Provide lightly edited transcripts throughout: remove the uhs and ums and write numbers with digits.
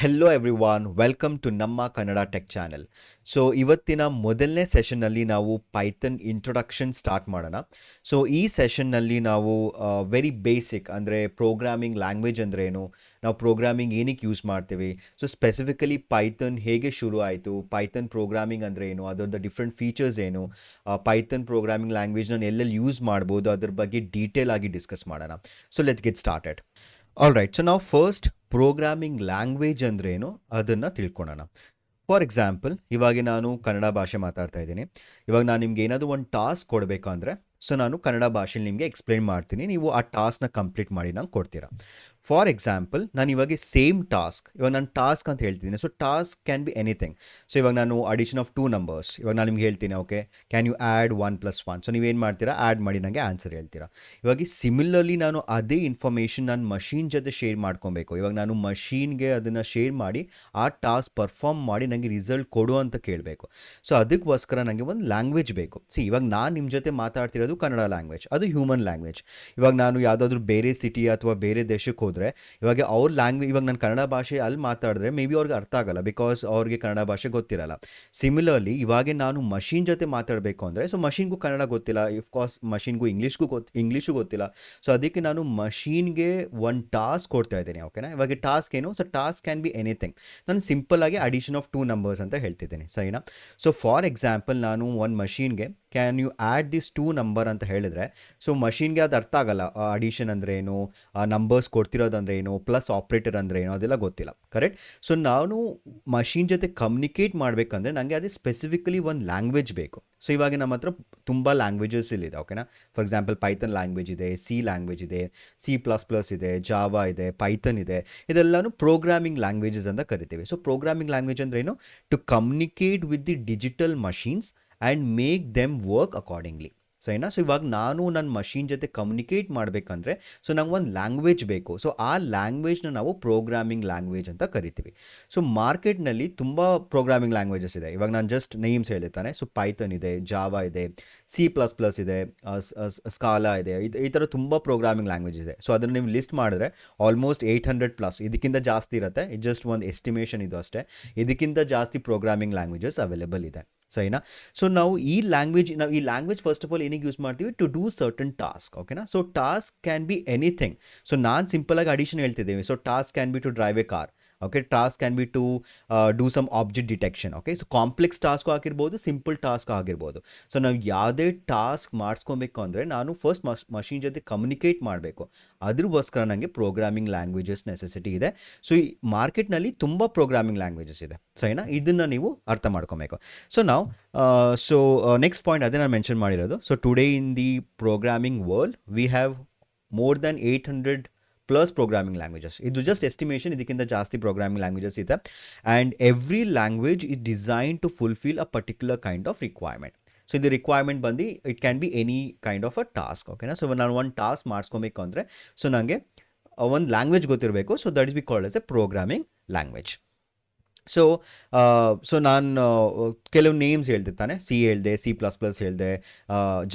Hello everyone, welcome to ನಮ್ಮ Kannada tech channel. So ಇವತ್ತಿನ ಮೊದಲನೇ ಸೆಷನ್ನಲ್ಲಿ ನಾವು ಪೈಥನ್ ಇಂಟ್ರೊಡಕ್ಷನ್ ಸ್ಟಾರ್ಟ್ ಮಾಡೋಣ. ಸೊ ಈ ಸೆಷನ್ನಲ್ಲಿ ನಾವು ವೆರಿ ಬೇಸಿಕ್ ಅಂದರೆ ಪ್ರೋಗ್ರಾಮಿಂಗ್ ಲ್ಯಾಂಗ್ವೇಜ್ ಅಂದರೆ ಏನು, ನಾವು ಪ್ರೋಗ್ರಾಮಿಂಗ್ ಏನಕ್ಕೆ ಯೂಸ್ ಮಾಡ್ತೀವಿ, ಸೊ ಸ್ಪೆಸಿಫಿಕಲಿ ಪೈಥನ್ ಹೇಗೆ ಶುರು ಆಯಿತು, ಪೈಥನ್ ಪ್ರೋಗ್ರಾಮಿಂಗ್ ಅಂದರೆ ಏನು, ಅದರದ್ದು ಡಿಫ್ರೆಂಟ್ ಫೀಚರ್ಸ್ ಏನು, ಪೈಥನ್ ಪ್ರೋಗ್ರಾಮಿಂಗ್ ಲ್ಯಾಂಗ್ವೇಜ್ನ ಎಲ್ಲೆಲ್ಲಿ ಯೂಸ್ ಮಾಡ್ಬೋದು ಅದ್ರ ಬಗ್ಗೆ ಡೀಟೇಲ್ ಆಗಿ ಡಿಸ್ಕಸ್ ಮಾಡೋಣ. So let's get started. All right, so ನಾವು ಫಸ್ಟ್ ಪ್ರೋಗ್ರಾಮಿಂಗ್ ಲ್ಯಾಂಗ್ವೇಜ್ ಅಂದ್ರೆ ಏನು ಅದನ್ನು ತಿಳ್ಕೊಳ್ಳೋಣ. ಫಾರ್ ಎಕ್ಸಾಂಪಲ್, ಇವಾಗ ನಾನು ಕನ್ನಡ ಭಾಷೆ ಮಾತಾಡ್ತಾ ಇದ್ದೀನಿ. ಇವಾಗ ನಾನು ನಿಮ್ಗೆ ಏನಾದರೂ ಒಂದು ಟಾಸ್ಕ್ ಕೊಡಬೇಕಂದ್ರೆ ಸೊ ನಾನು ಕನ್ನಡ ಭಾಷೆಯಲ್ಲಿ ನಿಮಗೆ ಎಕ್ಸ್ಪ್ಲೈನ್ ಮಾಡ್ತೀನಿ, ನೀವು ಆ ಟಾಸ್ಕ್ನ ಕಂಪ್ಲೀಟ್ ಮಾಡಿ ನಂಗೆ ಕೊಡ್ತೀರಾ. ಫಾರ್ ಎಕ್ಸಾಂಪಲ್, ನಾನು ಇವಾಗ ಸೇಮ್ ಟಾಸ್ಕ್, ಇವಾಗ ನಾನು ಟಾಸ್ಕ್ ಅಂತ ಹೇಳ್ತಿದ್ದೀನಿ. So task can be anything. So ಇವಾಗ ನಾನು ಅಡಿಷನ್ ಆಫ್ 2 ನಂಬರ್ಸ್, ಇವಾಗ ನಾನು ನಿಮ್ಗೆ ಹೇಳ್ತೀನಿ, okay can you add 1+1. So ನೀವೇನು ಮಾಡ್ತೀರಾ, ಆ್ಯಡ್ ಮಾಡಿ ನನಗೆ ಆನ್ಸರ್ ಹೇಳ್ತೀರಾ. ಇವಾಗ ಸಿಮಿಲರ್ಲಿ ನಾನು ಅದೇ ಇನ್ಫಾರ್ಮೇಷನ್ ನಾನು ಮಷೀನ್ ಜೊತೆ ಶೇರ್ ಮಾಡ್ಕೊಬೇಕು. ಇವಾಗ ನಾನು ಮಷೀನ್ಗೆ ಅದನ್ನು ಶೇರ್ ಮಾಡಿ ಆ ಟಾಸ್ಕ್ ಪರ್ಫಾರ್ಮ್ ಮಾಡಿ ನನಗೆ ರಿಸಲ್ಟ್ ಕೊಡು ಅಂತ ಕೇಳಬೇಕು. ಸೊ ಅದಕ್ಕೋಸ್ಕರ ನನಗೆ ಒಂದು ಲ್ಯಾಂಗ್ವೇಜ್ ಬೇಕು. ಇವಾಗ ನಾನು ನಿಮ್ಮ ಜೊತೆ ಮಾತಾಡ್ತಿರೋದು ಕನ್ನಡ ಲ್ಯಾಂಗ್ವೇಜ್, ಅದು ಹ್ಯೂಮನ್ ಲ್ಯಾಂಗ್ವೇಜ್. ಇವಾಗ ನಾನು ಯಾವುದಾದ್ರೂ ಬೇರೆ ಸಿಟಿ ಅಥವಾ ಬೇರೆ ದೇಶಕ್ಕೆ ಹೋದರೆ ಇವಾಗ ಅವ್ರ ಲ್ಯಾಂಗ್ವೇಜ್, ಇವಾಗ ನಾನು ಕನ್ನಡ ಭಾಷೆ ಅಲ್ಲಿ ಮಾತಾಡಿದ್ರೆ ಮೇ ಬಿ ಅವ್ರಿಗೆ ಅರ್ಥ ಆಗಲ್ಲ, ಬಿಕಾಸ್ ಅವ್ರಿಗೆ ಕನ್ನಡ ಭಾಷೆ ಗೊತ್ತಿರಲ್ಲ. ಸಿಮಿಲರ್ಲಿ ಇವಾಗ ನಾನು ಮಷೀನ್ ಜೊತೆ ಮಾತಾಡಬೇಕು ಅಂದರೆ ಸೊ ಮಷೀನ್ಗೂ ಕನ್ನಡ ಗೊತ್ತಿಲ್ಲ, ಇಫ್ಕೋರ್ಸ್ ಮಷೀನ್ಗೂ ಇಂಗ್ಲೀಷು ಗೊತ್ತಿಲ್ಲ. ಸೊ ಅದಕ್ಕೆ ನಾನು ಮಷೀನ್ಗೆ ಒಂದು ಟಾಸ್ಕ್ ಕೊಡ್ತಾ ಇದ್ದೀನಿ. ಓಕೆನಾ, ಇವಾಗ ಟಾಸ್ಕ್ ಏನು, so task can be anything. ನಾನು ಸಿಂಪಲ್ ಆಗಿ ಅಡಿಷನ್ ಆಫ್ 2 ನಂಬರ್ಸ್ ಅಂತ ಹೇಳ್ತಿದ್ದೀನಿ, ಸರಿನಾ. ಸೊ ಫಾರ್ ಎಕ್ಸಾಂಪಲ್, ನಾನು ಒಂದು ಮಷೀನ್ಗೆ can you add this 2 number ಅಂತ ಹೇಳಿದ್ರೆ ಸೊ ಮಷೀನ್ಗೆ ಅದು ಅರ್ಥ ಆಗಲ್ಲ. ಅಡಿಷನ್ ಅಂದರೆ ಏನು, ನಂಬರ್ಸ್ ಕೊಡ್ತಿರೋದಂದ್ರೆ ಏನು, ಪ್ಲಸ್ ಆಪ್ರೇಟರ್ ಅಂದರೆ ಏನು, ಅದೆಲ್ಲ ಗೊತ್ತಿಲ್ಲ, ಕರೆಕ್ಟ್. ಸೊ ನಾನು ಮಷೀನ್ ಜೊತೆ ಕಮ್ಯುನಿಕೇಟ್ ಮಾಡಬೇಕಂದ್ರೆ ನನಗೆ ಅದೇ ಸ್ಪೆಸಿಫಿಕಲಿ ಒಂದು ಲ್ಯಾಂಗ್ವೇಜ್ ಬೇಕು. ಸೊ ಇವಾಗ ನಮ್ಮ ಹತ್ರ ತುಂಬ ಲ್ಯಾಂಗ್ವೇಜಸ್ ಇಲ್ಲಿದೆ, ಓಕೆನಾ. ಫಾರ್ ಎಕ್ಸಾಂಪಲ್ ಪೈಥನ್ ಲ್ಯಾಂಗ್ವೇಜ್ ಇದೆ, ಸಿ ಲ್ಯಾಂಗ್ವೇಜ್ ಇದೆ, C++ ಇದೆ, ಜಾವಾ ಇದೆ, ಪೈಥನ್ ಇದೆ. ಇದೆಲ್ಲನೂ ಪ್ರೋಗ್ರಾಮಿಂಗ್ ಲ್ಯಾಂಗ್ವೇಜಸ್ ಅಂತ ಕರಿತೀವಿ. ಸೊ ಪ್ರೋಗ್ರಾಮಿಂಗ್ ಲ್ಯಾಂಗ್ವೇಜ್ ಅಂದ್ರೆ ಏನು, to communicate with the digital machines and make them work accordingly, ಸರಿನಾ. ಸೊ ಇವಾಗ ನಾನು ನನ್ನ ಮಷೀನ್ ಜೊತೆ ಕಮ್ಯುನಿಕೇಟ್ ಮಾಡಬೇಕಂದ್ರೆ ಸೊ ನಂಗೆ ಒಂದು ಲ್ಯಾಂಗ್ವೇಜ್ ಬೇಕು. ಸೊ ಆ ಲ್ಯಾಂಗ್ವೇಜ್ನ ನಾವು ಪ್ರೋಗ್ರಾಮಿಂಗ್ ಲ್ಯಾಂಗ್ವೇಜ್ ಅಂತ ಕರಿತೀವಿ. ಸೊ ಮಾರ್ಕೆಟ್ನಲ್ಲಿ ತುಂಬ ಪ್ರೋಗ್ರಾಮಿಂಗ್ ಲ್ಯಾಂಗ್ವೇಜಸ್ ಇದೆ. ಇವಾಗ ನಾನು ಜಸ್ಟ್ ನೇಮ್ಸ್ ಹೇಳಿರ್ತಾನೆ. ಸೊ ಪೈಥನ್ ಇದೆ, ಜಾವಾ ಇದೆ, C++ ಇದೆ, ಸ್ಕಾಲಾ ಇದೆ, ಈ ಥರ ತುಂಬ ಪ್ರೋಗ್ರಾಮಿಂಗ್ ಲ್ಯಾಂಗ್ವೇಜ್ ಇದೆ. ಸೊ ಅದನ್ನು ನೀವು ಲಿಸ್ಟ್ ಮಾಡಿದ್ರೆ ಆಲ್ಮೋಸ್ಟ್ 800+, ಇದಕ್ಕಿಂತ ಜಾಸ್ತಿ ಇರುತ್ತೆ. ಇದು ಜಸ್ಟ್ ಒಂದು ಎಸ್ಟಿಮೇಷನ್ ಇದು ಅಷ್ಟೇ. ಇದಕ್ಕಿಂತ ಜಾಸ್ತಿ ಪ್ರೋಗ್ರಾಮಿಂಗ್ ಲ್ಯಾಂಗ್ವೇಜಸ್ ಅವೈಲೇಬಲ್ ಇದೆ, ಸರಿನಾ. ಸೊ ನಾವು ಈ ಲ್ಯಾಂಗ್ವೇಜ್ ಫಸ್ಟ್ ಆಫ್ ಆಲ್ ಏನಿಗೆ ಯೂಸ್ ಮಾಡ್ತೀವಿ, ಟು ಡೂ ಸರ್ಟನ್ ಟಾಸ್ಕ್, ಓಕೆನಾ. So task can be anything. So ನಾನು ಸಿಂಪಲ್ ಆಗಿ ಅಡಿಷನ್ ಹೇಳ್ತಿದ್ದೇವೆ. So task can be to drive a car, okay. Task can be to do some object detection, okay. So complex task ಆಗಿರ್ಬೋದು, simple task ಆಗಿರ್ಬೋದು. So ನಾವು ಯಾವುದೇ task ಮಾಡಿಸ್ಕೊಬೇಕು ಅಂದರೆ ನಾನು first machine ಜೊತೆ ಕಮ್ಯುನಿಕೇಟ್ ಮಾಡಬೇಕು. ಅದ್ರಗೋಸ್ಕರ ನನಗೆ ಪ್ರೋಗ್ರಾಮಿಂಗ್ ಲ್ಯಾಂಗ್ವೇಜಸ್ ನೆಸೆಸಿಟಿ ಇದೆ. ಸೊ ಈ ಮಾರ್ಕೆಟ್ನಲ್ಲಿ ತುಂಬ ಪ್ರೋಗ್ರಾಮಿಂಗ್ ಲ್ಯಾಂಗ್ವೇಜಸ್ ಇದೆ, ಸರಿನಾ. ಇದನ್ನು ನೀವು ಅರ್ಥ ಮಾಡ್ಕೊಬೇಕು. ಸೊ ನಾವು ನೆಕ್ಸ್ಟ್ ಪಾಯಿಂಟ್ ಅದೇ ನಾನು ಮೆನ್ಷನ್ ಮಾಡಿರೋದು. So today in the programming world we have more than 800+ programming languages. ಇದು ಜಸ್ಟ್ ಎಸ್ಟಿಮೇಷನ್, ಇದಕ್ಕಿಂತ ಜಾಸ್ತಿ ಪ್ರೋಗ್ರಾಮಿಂಗ್ ಲ್ಯಾಂಗ್ವೇಜಸ್ ಇದೆ. And every language is design to fulfil a particular kind of requirement. So ಇದು requirement ಬಂದು it can be any kind of a task, ಓಕೆನಾ. So ನಾನು ಒಂದು task ಮಾಡಿಸ್ಕೊಬೇಕು ಅಂದರೆ ಸೊ ನನಗೆ ಒಂದು ಲ್ಯಾಂಗ್ವೇಜ್ ಗೊತ್ತಿರಬೇಕು. So that is be called as a programming language. So ನಾನು ಕೆಲವು ನೇಮ್ಸ್ ಹೇಳ್ತಿರ್ತಾನೆ. ಸಿ ಹೇಳಿದೆ, C++ ಹೇಳಿದೆ,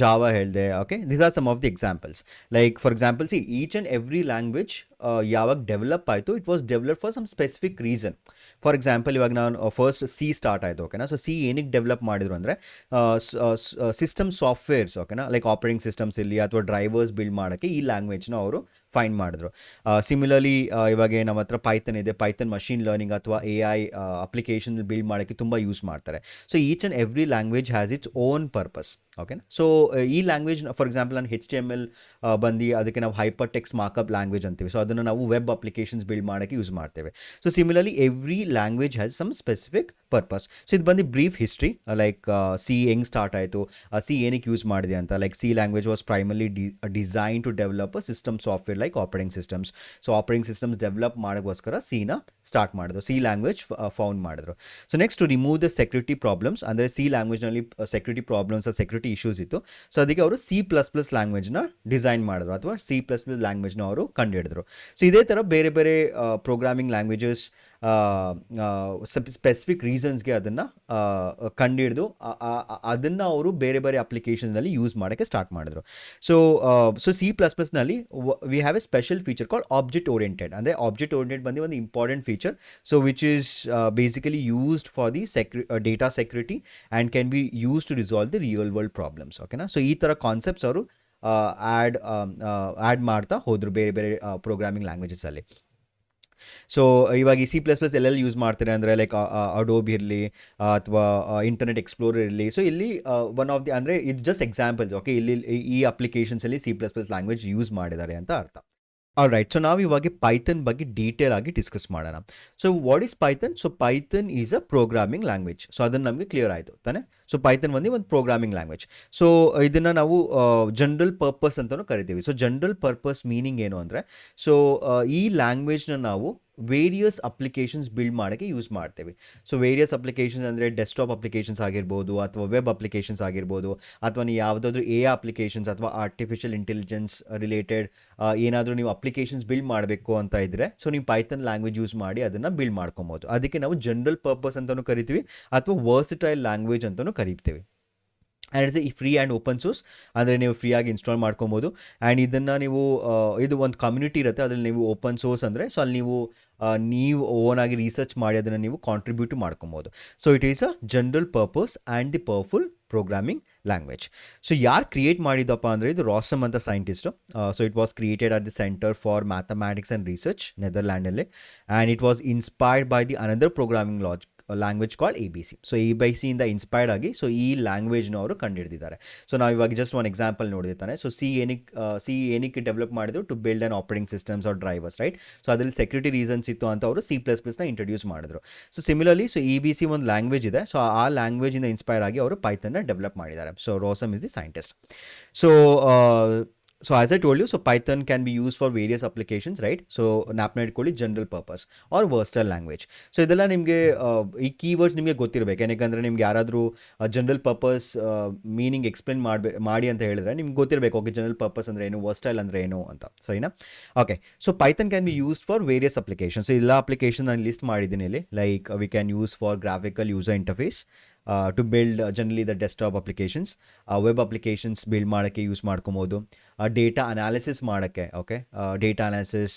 ಜಾವಾ ಹೇಳಿದೆ, okay. These are some of the examples. Like for example, each and every language ಯಾವಾಗ ಡೆವಲಪ್ ಆಯಿತು, it was develop for some specific reason. For example, ಇವಾಗ ನಾನು ಫಸ್ಟ್ ಸಿ ಸ್ಟಾರ್ಟ್ ಆಯಿತು, ಓಕೆನಾ. ಸೊ ಸಿ ಏನಕ್ಕೆ develop ಮಾಡಿದ್ರು ಅಂದರೆ ಸಿಸ್ಟಮ್ ಸಾಫ್ಟ್ವೇರ್ಸ್, ಓಕೆನಾ, ಲೈಕ್ ಆಪರೇಟಿಂಗ್ ಸಿಸ್ಟಮ್ಸ್ ಇಲ್ಲಿ ಅಥವಾ ಡ್ರೈವರ್ಸ್ ಬಿಲ್ಡ್ ಮಾಡೋಕ್ಕೆ ಈ ಲ್ಯಾಂಗ್ವೇಜ್ನ ಅವರು ಫೈಂಡ್ ಮಾಡಿದ್ರು. ಸಿಮಿಲರ್ಲಿ ಇವಾಗ ನಮ್ಮ ಹತ್ರ ಪೈಥನ್ ಇದೆ, ಪೈಥನ್ ಮಷೀನ್ ಲರ್ನಿಂಗ್ ಅಥವಾ AI ಅಪ್ಲಿಕೇಶನ್ ಬಿಲ್ಡ್ ಮಾಡೋಕ್ಕೆ ತುಂಬ ಯೂಸ್ ಮಾಡ್ತಾರೆ. So each and every language has its own purpose, ಓಕೆನಾ. ಸೊ ಈ ಲ್ಯಾಂಗ್ವೇಜ್ ಫಾರ್ ಎಕ್ಸಾಂಪಲ್ ನಾನು HTML ಬಂದು ಅದಕ್ಕೆ ನಾವು ಹೈಪರ್ ಟೆಕ್ಸ್ಟ್ ಮಾರ್ಕಪ್ ಲ್ಯಾಂಗ್ವೇಜ್ ಅಂತೀವಿ. ಸೊ ಅದನ್ನು ನಾವು ವೆಬ್ ಅಪ್ಲಿಕೇಶನ್ಸ್ ಬಿಲ್ಡ್ ಮಾಡೋಕ್ಕೆ ಯೂಸ್ ಮಾಡ್ತೇವೆ. So similarly every language has some specific purpose. So ಇದು ಬಂದು ಬ್ರೀಫ್ ಹಿಸ್ಟ್ರಿ, ಲೈಕ್ ಸಿ ಹೆಂಗೆ ಸ್ಟಾರ್ಟ್ ಆಯಿತು, ಸಿ ಏನಕ್ಕೆ ಯೂಸ್ ಮಾಡಿದೆ ಅಂತ. Like C language was primarily design to develop a system software like operating systems. So operating systems develop ಮಾಡೋಕ್ಕೋಸ್ಕರ ಸಿನ start ಮಾಡಿದ್ರು, ಸಿ ಲ್ಯಾಂಗ್ವೇಜ್ ಫೌಂಡ್ ಮಾಡಿದ್ರು. So next, to remove the security problems, ಅಂದರೆ C ಲ್ಯಾಂಗ್ವೇಜ್ನಲ್ಲಿ security problems, security security issues ಇತ್ತು. So ಅದಕ್ಕೆ ಅವರು C++ ಲ್ಯಾಂಗ್ವೇಜ್ನ design ಮಾಡಿದ್ರು ಅಥವಾ C++ಲ್ಯಾಂಗ್ವೇಜ್ನ ಅವರು ಕಂಡುಹಿಡಿದ್ರು. ಸೊ ಇದೇ ಥರ ಬೇರೆ ಬೇರೆ ಪ್ರೋಗ್ರಾಮಿಂಗ್ ಲ್ಯಾಂಗ್ವೇಜಸ್ ಸ್ಪೆಸಿಫಿಕ್ ರೀಸನ್ಸ್ಗೆ ಅದನ್ನು ಕಂಡುಹಿಡಿದು ಅದನ್ನು ಅವರು ಬೇರೆ ಬೇರೆ ಅಪ್ಲಿಕೇಶನ್ಸ್ನಲ್ಲಿ ಯೂಸ್ ಮಾಡೋಕ್ಕೆ ಸ್ಟಾರ್ಟ್ ಮಾಡಿದ್ರು. ಸೊ C++ನಲ್ಲಿ we have a special feature called object oriented. ಅಂದರೆ ಆಬ್ಜೆಕ್ಟ್ ಓರಿಯೆಂಟೆಡ್ ಬಂದು ಒಂದು important feature. So which is basically used for the data security and can be use to resolve the real world problems. ಓಕೆನಾ. So ಈ ಥರ concepts ಅವರು add ಮಾಡ್ತಾ ಹೋದರು ಬೇರೆ ಬೇರೆ ಪ್ರೋಗ್ರಾಮಿಂಗ್ ಲ್ಯಾಂಗ್ವೇಜಸಲ್ಲಿ. ಸೊ ಇವಾಗ ಈ C++ ಎಲ್ಲೆಲ್ಲಿ ಯೂಸ್ ಮಾಡ್ತಾರೆ ಅಂದರೆ ಲೈಕ್ ಅಡೋಬ್ ಇರಲಿ ಅಥವಾ ಇಂಟರ್ನೆಟ್ ಎಕ್ಸ್ಪ್ಲೋರರ್ ಇರಲಿ. ಸೊ ಇಲ್ಲಿ ಒನ್ ಆಫ್ ದಿ ಅಂದರೆ ಇಟ್ ಜಸ್ಟ್ ಎಕ್ಸಾಂಪಲ್ಸ್. ಓಕೆ, ಇಲ್ಲಿ ಈ ಅಪ್ಲಿಕೇಶನ್ಸಲ್ಲಿ C++ ಲ್ಯಾಂಗ್ವೇಜ್ ಯೂಸ್ ಮಾಡಿದ್ದಾರೆ ಅಂತ ಅರ್ಥ. ಆಲ್ರೈಟ್. ಸೊ ನಾವು ಇವಾಗ ಪೈಥನ್ ಬಗ್ಗೆ ಡೀಟೇಲ್ ಆಗಿ ಡಿಸ್ಕಸ್ ಮಾಡೋಣ. So what is Python? So Python is a programming language. So ಅದನ್ನು ನಮಗೆ ಕ್ಲಿಯರ್ ಆಯಿತು ತಾನೆ. ಸೊ ಪೈಥನ್ ಒಂದು ಪ್ರೋಗ್ರಾಮಿಂಗ್ ಲ್ಯಾಂಗ್ವೇಜ್. ಸೊ ಇದನ್ನು ನಾವು ಜನರಲ್ ಪರ್ಪಸ್ ಅಂತಲೂ ಕರಿತೀವಿ. ಸೊ ಜನರಲ್ ಪರ್ಪಸ್ ಮೀನಿಂಗ್ ಏನು ಅಂದರೆ, ಸೊ ಈ ಲ್ಯಾಂಗ್ವೇಜ್ನ ನಾವು ವೇರಿಯಸ್ ಅಪ್ಲಿಕೇಶನ್ಸ್ ಬಿಲ್ಡ್ ಮಾಡೋಕ್ಕೆ ಯೂಸ್ ಮಾಡ್ತೇವೆ. ಸೊ ವೇರಿಯಸ್ ಅಪ್ಲಿಕೇಶನ್ಸ್ ಅಂದರೆ ಡೆಸ್ಕ್ಟಾಪ್ ಅಪ್ಲಿಕೇಶನ್ಸ್ ಆಗಿರ್ಬೋದು ಅಥವಾ ವೆಬ್ ಅಪ್ಲಿಕೇಶನ್ಸ್ ಆಗಿರ್ಬೋದು ಅಥವಾ ನೀವು ಯಾವುದಾದ್ರೂ AI ಅಪ್ಲಿಕೇಶನ್ಸ್ ಅಥವಾ ಆರ್ಟಿಫಿಷಿಯಲ್ ಇಂಟೆಲಿಜೆನ್ಸ್ ರಿಲೇಟೆಡ್ ಏನಾದರೂ ನೀವು ಅಪ್ಲಿಕೇಶನ್ಸ್ ಬಿಲ್ಡ್ ಮಾಡಬೇಕು ಅಂತ ಇದ್ದರೆ ಸೊ ನೀವು ಪೈಥನ್ ಲ್ಯಾಂಗ್ವೇಜ್ ಯೂಸ್ ಮಾಡಿ ಅದನ್ನು ಬಿಲ್ಡ್ ಮಾಡ್ಕೊಬೋದು. ಅದಕ್ಕೆ ನಾವು ಜನರಲ್ ಪರ್ಪಸ್ ಅಂತಲೂ ಕರಿತೀವಿ ಅಥವಾ ವರ್ಸಟೈಲ್ ಲ್ಯಾಂಗ್ವೇಜ್ ಅಂತಲೂ ಕರಿತೀವಿ. And it's A free and open source. ಅಂದರೆ ನೀವು ಫ್ರೀಯಾಗಿ ಇನ್ಸ್ಟಾಲ್ ಮಾಡ್ಕೊಬೋದು. ಆ್ಯಂಡ್ ಇದನ್ನು ನೀವು ಇದು ಒಂದು ಕಮ್ಯುನಿಟಿ ಇರುತ್ತೆ, ಅದರಲ್ಲಿ ನೀವು ಓಪನ್ ಸೋರ್ಸ್ ಅಂದರೆ ಸೊ ಅಲ್ಲಿ ನೀವು ಓನಾಗಿ ರಿಸರ್ಚ್ ಮಾಡಿ ಅದನ್ನು ನೀವು ಕಾಂಟ್ರಿಬ್ಯೂಟ್ ಮಾಡ್ಕೊಬೋದು. So it is a general purpose and the powerful programming language. So ಯಾರು ಕ್ರಿಯೇಟ್ ಮಾಡಿದಪ್ಪ ಅಂದರೆ ಇದು ರಾಸಮ್ ಅಂತ scientist. So it was created at the centre for mathematics and research, ನೆದರ್ಲ್ಯಾಂಡಲ್ಲಿ. And it was inspired by the another programming language called ABC. So ABC ಇಂದ inspired ಆಗಿ so ಈ ಲ್ಯಾಂಗ್ವೇಜ್ನ ಅವರು ಕಂಡುಹಿಡಿದಿದ್ದಾರೆ. ಸೊ ನಾವು ಇವಾಗ ಜಸ್ಟ್ ಒಂದು ಎಕ್ಸಾಂಪಲ್ ನೋಡಿರ್ತಾನೆ. ಸೊ ಸಿ ಏನಕ್ಕೆ ಡೆವಲಪ್ ಮಾಡಿದ್ರು? To build on operating systems or drivers, right. So ಅದರಲ್ಲಿ ಸೆಕ್ಯೂರಿಟಿ ರೀಸನ್ಸ್ ಇತ್ತು ಅಂತ ಅವರು C++ನ ಇಂಟ್ರೊಡ್ಯೂಸ್ ಮಾಡಿದ್ರು. ಸೊ ಸಿಮಿಲರ್ಲಿ ಸೊ ABC ಒಂದು ಲ್ಯಾಂಗ್ವೇಜ್ ಇದೆ. ಸೊ ಆ ಲ್ಯಾಂಗ್ವೇಜಿಂದ ಇನ್ಸ್ಪೈರ್ ಆಗಿ ಅವರು ಪೈಥನ್ನ ಡೆವಲಪ್ ಮಾಡಿದ್ದಾರೆ. So Rossum is the scientist. So as I told you, so Python can be used for various applications, right? So ಜ್ಞಾಪನ ಇಟ್ಕೊಳ್ಳಿ, general purpose or versatile language. So ಇದೆಲ್ಲ ನಿಮಗೆ ಈ ಕೀವರ್ಡ್ಸ್ ನಿಮಗೆ ಗೊತ್ತಿರಬೇಕು. ಏನಕ್ಕೆ ನಿಮ್ಗೆ ಯಾರಾದರೂ ಜನರಲ್ ಪರ್ಪಸ್ ಮೀನಿಂಗ್ ಎಕ್ಸ್ಪ್ಲೇನ್ ಮಾಡಿ ಅಂತ ಹೇಳಿದ್ರೆ ನಿಮ್ಗೆ ಗೊತ್ತಿರಬೇಕು, ಓಕೆ ಜನರಲ್ ಪರ್ಪಸ್ ಅಂದರೆ ಏನು, ವರ್ಸ್ಟೈಲ್ ಅಂದರೆ ಏನು ಅಂತ, ಸರಿನಾ? Okay. So Python can be used for various applications. So ಎಲ್ಲ ಅಪ್ಲಿಕೇಶನ್ ನಾನು ಲಿಸ್ಟ್ ಮಾಡಿದ್ದೀನಿ ಇಲ್ಲಿ. Like we can use for graphical user interface to build generally the desktop applications. Web applications build ಮಾಡೋಕ್ಕೆ ಯೂಸ್ ಮಾಡ್ಕೊಬೋದು. ಡೇಟಾ ಅನಾಲಿಸಿಸ್ ಮಾಡೋಕ್ಕೆ, okay, data analysis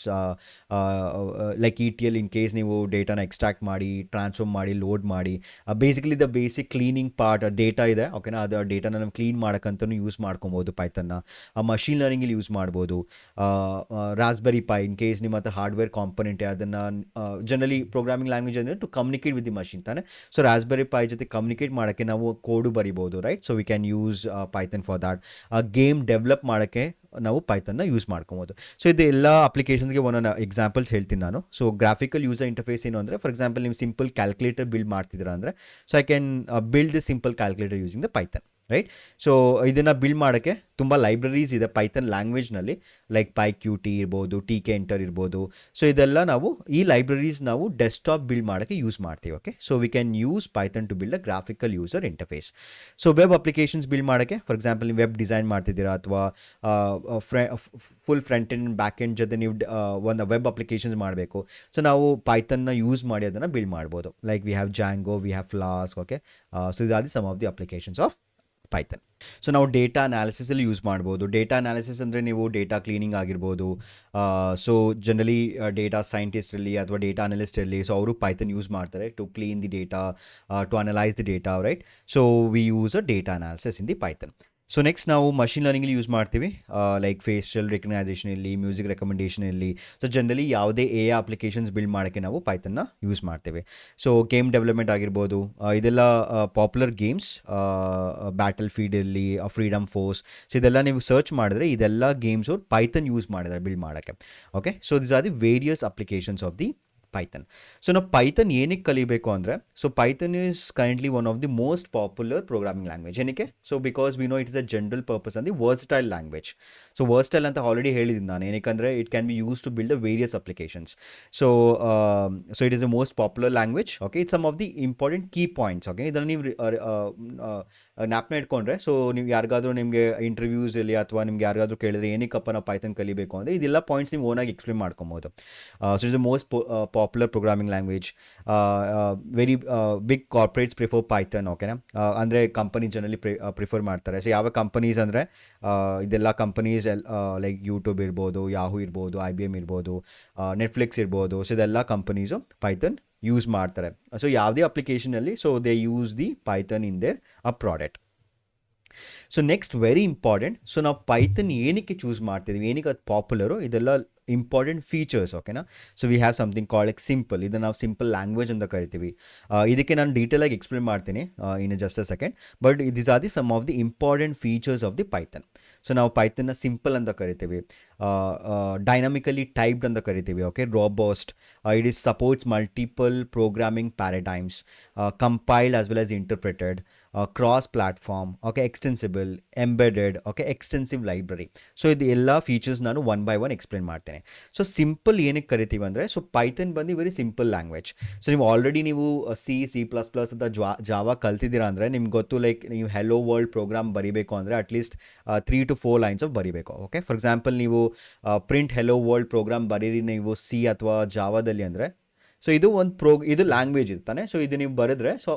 like ETL in case ನೀವು ಡೇಟಾನ extract ಮಾಡಿ ಟ್ರಾನ್ಸ್ಫಾರ್ಮ್ ಮಾಡಿ ಲೋಡ್ ಮಾಡಿ basically the basic cleaning part data ಇದೆ, ಓಕೆನಾ, ಅದು ಡೇಟಾನ ನಾವು ಕ್ಲೀನ್ ಮಾಡೋಕ್ಕಂತೂ ಯೂಸ್ ಮಾಡ್ಕೊಬೋದು ಪೈಥನ್ನ. ಮಷೀನ್ ಲರ್ನಿಂಗಲ್ಲಿ ಯೂಸ್ ಮಾಡ್ಬೋದು. ರಾಸ್ಬೆರಿ ಪೈ ಇನ್ ಕೇಸ್ ನಿಮ್ಮ ಹತ್ರ ಹಾರ್ಡ್ವೇರ್ ಕಾಂಪೊನೆಂಟ್ ಅದನ್ನು ಜನರಲಿ ಪ್ರೋಗ್ರಾಮಿಂಗ್ ಲ್ಯಾಂಗ್ವೇಜ್ ಅಂದರೆ to communicate with the machine ತಾನೆ. ಸೊ ರಾಸ್ಬೆರಿ ಪೈ ಜೊತೆ ಕಮ್ಯುನಿಕೇಟ್ ಮಾಡೋಕ್ಕೆ ನಾವು ಕೋಡು ಬರಿಬೋದು, right. So we can use Python for that. Game develop ಮಾಡೋಕ್ಕೆ ನಾವು ಪೈಥನ್ನ ಯೂಸ್ ಮಾಡ್ಕೊಬೋದು. ಸೊ ಇದು ಎಲ್ಲ ಅಪ್ಲಿಕೇಶನ್ಸ್ಗೆ ಒಂದೊಂದು ಎಕ್ಸಾಂಪಲ್ಸ್ ಹೇಳ್ತೀನಿ ನಾನು. ಸೊ ಗ್ರಾಫಿಕಲ್ ಯೂಸರ್ ಇಂಟರ್ಫೇಸ್ ಏನು ಅಂದರೆ, ಫಾರ್ ಎಕ್ಸಾಂಪಲ್ ನೀವು ಸಿಂಪಲ್ ಕ್ಯಾಲ್ಕುಲೇಟರ್ ಬಿಲ್ಡ್ ಮಾಡ್ತಿದ್ದೀರಾ ಅಂದರೆ so I can build the simple calculator using the Python, right. So ಇದನ್ನು ಬಿಲ್ಡ್ ಮಾಡೋಕ್ಕೆ ತುಂಬ ಲೈಬ್ರರೀಸ್ ಇದೆ ಪೈಥನ್ ಲ್ಯಾಂಗ್ವೇಜ್ನಲ್ಲಿ, ಲೈಕ್ PyQt ಇರ್ಬೋದು, tkenter ಇರ್ಬೋದು. ಸೊ ಇದೆಲ್ಲ ನಾವು ಈ ಲೈಬ್ರರೀಸ್ ನಾವು ಡೆಸ್ಕ್ಟಾಪ್ ಬಿಲ್ಡ್ ಮಾಡೋಕ್ಕೆ ಯೂಸ್ ಮಾಡ್ತೀವಿ, okay. So we can use Python to build a graphical user interface. So web applications build ಮಾಡೋಕ್ಕೆ, ಫಾರ್ ಎಕ್ಸಾಂಪಲ್ ನೀವು ವೆಬ್ ಡಿಸೈನ್ ಮಾಡ್ತಿದ್ದೀರಾ ಅಥವಾ full front end back end ಜೊತೆ ನೀವು ಒಂದು ವೆಬ್ ಅಪ್ಲಿಕೇಶನ್ಸ್ ಮಾಡಬೇಕು. ಸೊ ನಾವು ಪೈಥನ್ನ ಯೂಸ್ ಮಾಡಿ ಅದನ್ನು ಬಿಲ್ಡ್ ಮಾಡ್ಬೋದು. Like we have Django, we have Flask, okay. So ಇದು are the some of the applications of Python. So ನಾವು ಡೇಟಾ ಅನಾಲಿಸಿಸಲ್ಲಿ ಯೂಸ್ ಮಾಡ್ಬೋದು. ಡೇಟಾ ಅನಾಲಿಸಿಸ್ ಅಂದರೆ ನೀವು ಡೇಟಾ ಕ್ಲೀನಿಂಗ್ ಆಗಿರ್ಬೋದು. ಸೊ ಜನರಲಿ ಡೇಟಾ ಸೈಂಟಿಸ್ಟ್ ಇರಲಿ ಅಥವಾ ಡೇಟಾ ಅನಲಿಸ್ಟ್ ಇರಲಿ, ಸೊ ಅವರು ಪೈಥನ್ ಯೂಸ್ ಮಾಡ್ತಾರೆ to clean the data, to analyse the data, right. So we use a data analysis in the Python. So next ನಾವು machine ಲರ್ನಿಂಗಲ್ಲಿ use ಮಾಡ್ತೀವಿ, like facial recognisation ಇರಲಿ, music recommendation ಇರಲಿ. So generally ಯಾವುದೇ AI applications build ಮಾಡೋಕ್ಕೆ ನಾವು ಪೈಥನ್ನ use ಮಾಡ್ತೇವೆ. So game development ಆಗಿರ್ಬೋದು, ಇದೆಲ್ಲ ಪಾಪ್ಯುಲರ್ ಗೇಮ್ಸ್, ಬ್ಯಾಟಲ್ ಫೀಲ್ಡ್ ಇರಲಿ, ಫ್ರೀಡಮ್ ಫೋರ್ಸ್. ಸೊ ಇದೆಲ್ಲ ನೀವು ಸರ್ಚ್ ಮಾಡಿದ್ರೆ ಇದೆಲ್ಲ ಗೇಮ್ಸ್ ಅವ್ರು ಪೈಥನ್ ಯೂಸ್ ಮಾಡಿದ್ದಾರೆ ಬಿಲ್ಡ್ ಮಾಡೋಕ್ಕೆ, okay. So this are the various applications of the Python. So ನಾವು ಪೈಥನ್ ಏನಕ್ಕೆ ಕಲಿಬೇಕು ಅಂದರೆ, so Python is currently one of the most popular programming language. ಏನಕ್ಕೆ? So because we know it is a general purpose and the versatile language. So versatile ಅಂತ already ಹೇಳಿದ್ದೀನಿ ನಾನು, ಏನಕ್ಕೆ it can be use to build the various applications. So so it is the most popular language. Okay, it some of the important key points. Okay, ಇದನ್ನು ನೀವು ಜ್ಞಾಪನ ಇಟ್ಕೊಂಡ್ರೆ, so ನೀವು ಯಾರಿಗಾದ್ರೂ ನಿಮಗೆ ಇಂಟರ್ವ್ಯೂಸಲ್ಲಿ ಅಥವಾ ನಿಮ್ಗೆ ಯಾರಿಗಾದ್ರೂ ಕೇಳಿದ್ರೆ ಏನಕ್ಕಪ್ಪ ನಾವು ಪೈಥನ್ ಕಲಿಬೇಕು ಅಂದರೆ ಇದೆಲ್ಲ ಪಾಯಿಂಟ್ಸ್ ನೀವು ಓನಾಗಿ ಎಕ್ಸ್ಪ್ಲೇನ್ ಮಾಡ್ಕೊಬೋದು. So is the most popular programming language. Very big corporates prefer Python. ಓಕೆನಾ, ಅಂದರೆ ಕಂಪನಿ ಜನರಲಿ ಪ್ರಿಫರ್ ಮಾಡ್ತಾರೆ. ಸೊ ಯಾವ ಕಂಪನೀಸ್ ಅಂದರೆ ಇದೆಲ್ಲ ಕಂಪನೀಸ್ ಲೈಕ್ ಯೂಟ್ಯೂಬ್ ಇರ್ಬೋದು, ಯಾಹೂ ಇರ್ಬೋದು, IBM ಇರ್ಬೋದು, ನೆಟ್ಫ್ಲಿಕ್ಸ್ ಇರ್ಬೋದು. ಸೊ ಇದೆಲ್ಲ ಕಂಪನೀಸು ಪೈಥನ್ ಯೂಸ್ ಮಾಡ್ತಾರೆ. ಸೊ ಯಾವುದೇ ಅಪ್ಲಿಕೇಶನಲ್ಲಿ so they use the Python in their a product. So next very important, so ನಾವು ಪೈಥನ್ ಏನಕ್ಕೆ ಚೂಸ್ ಮಾಡ್ತಿದ್ದೀವಿ, ಏನಕ್ಕೆ ಅದು ಪಾಪ್ಯುಲರು, ಇದೆಲ್ಲ ಇಂಪಾರ್ಟೆಂಟ್ ಫೀಚರ್ಸ್. ಓಕೆನಾ. So we have something called like simple. ಇದನ್ನು ನಾವು ಸಿಂಪಲ್ ಲ್ಯಾಂಗ್ವೇಜ್ ಅಂತ ಕರಿತೀವಿ. ಇದಕ್ಕೆ ನಾನು ಡೀಟೇಲಾಗಿ ಎಕ್ಸ್ಪ್ಲೇನ್ ಮಾಡ್ತೀನಿ in just a second. But this are the some of the important features of the Python. So ನಾವು ಪೈಥನ್ನ ಸಿಂಪಲ್ ಅಂತ ಕರಿತೀವಿ, ಡೈನಾಮಿಕಲಿ ಟೈಪ್ಡ್ ಅಂತ ಕರಿತೀವಿ. Okay, robust, it is supports multiple programming paradigms, compiled as well as interpreted, cross platform, okay, extensible, embedded, okay, extensive library. So ಇದು ಎಲ್ಲ features ನಾನು one by one explain ಮಾಡ್ತೇನೆ. ಸೊ ಸಿಂಪಲ್ ಏನಕ್ಕೆ ಕರಿತೀವಿ ಅಂದರೆ, so Python ಬಂದು very simple language. So ನೀವು already ನೀವು C++ ಅಂತ ಜಾವಾ ಕಲ್ತಿದ್ದೀರಾ ಅಂದರೆ ನಿಮ್ಗೆ ಗೊತ್ತು, ಲೈಕ್ ನೀವು ಹೆಲೋ ವರ್ಲ್ಡ್ ಪ್ರೋಗ್ರಾಮ್ ಬರೀಬೇಕು ಅಂದರೆ ಅಟ್ಲೀಸ್ಟ್ 3 to 4 ಲೈನ್ಸ್ ಆಫ್ ಬರೀಬೇಕು. ಓಕೆ, ಫಾರ್ ಎಕ್ಸಾಂಪಲ್ ನೀವು ಪ್ರಿಂಟ್ ಹೆಲೋ ವರ್ಲ್ಡ್ ಪ್ರೋಗ್ರಾಮ್ ಬರೀರಿ ನೀವು C ಅಥವಾ ಜಾವಾದಲ್ಲಿ ಅಂದರೆ, ಸೊ ಇದು ಒಂದು ಇದು ಲ್ಯಾಂಗ್ವೇಜ್ ಇರ್ತಾನೆ. ಸೊ ಇದು ನೀವು ಬರೆದ್ರೆ ಸೊ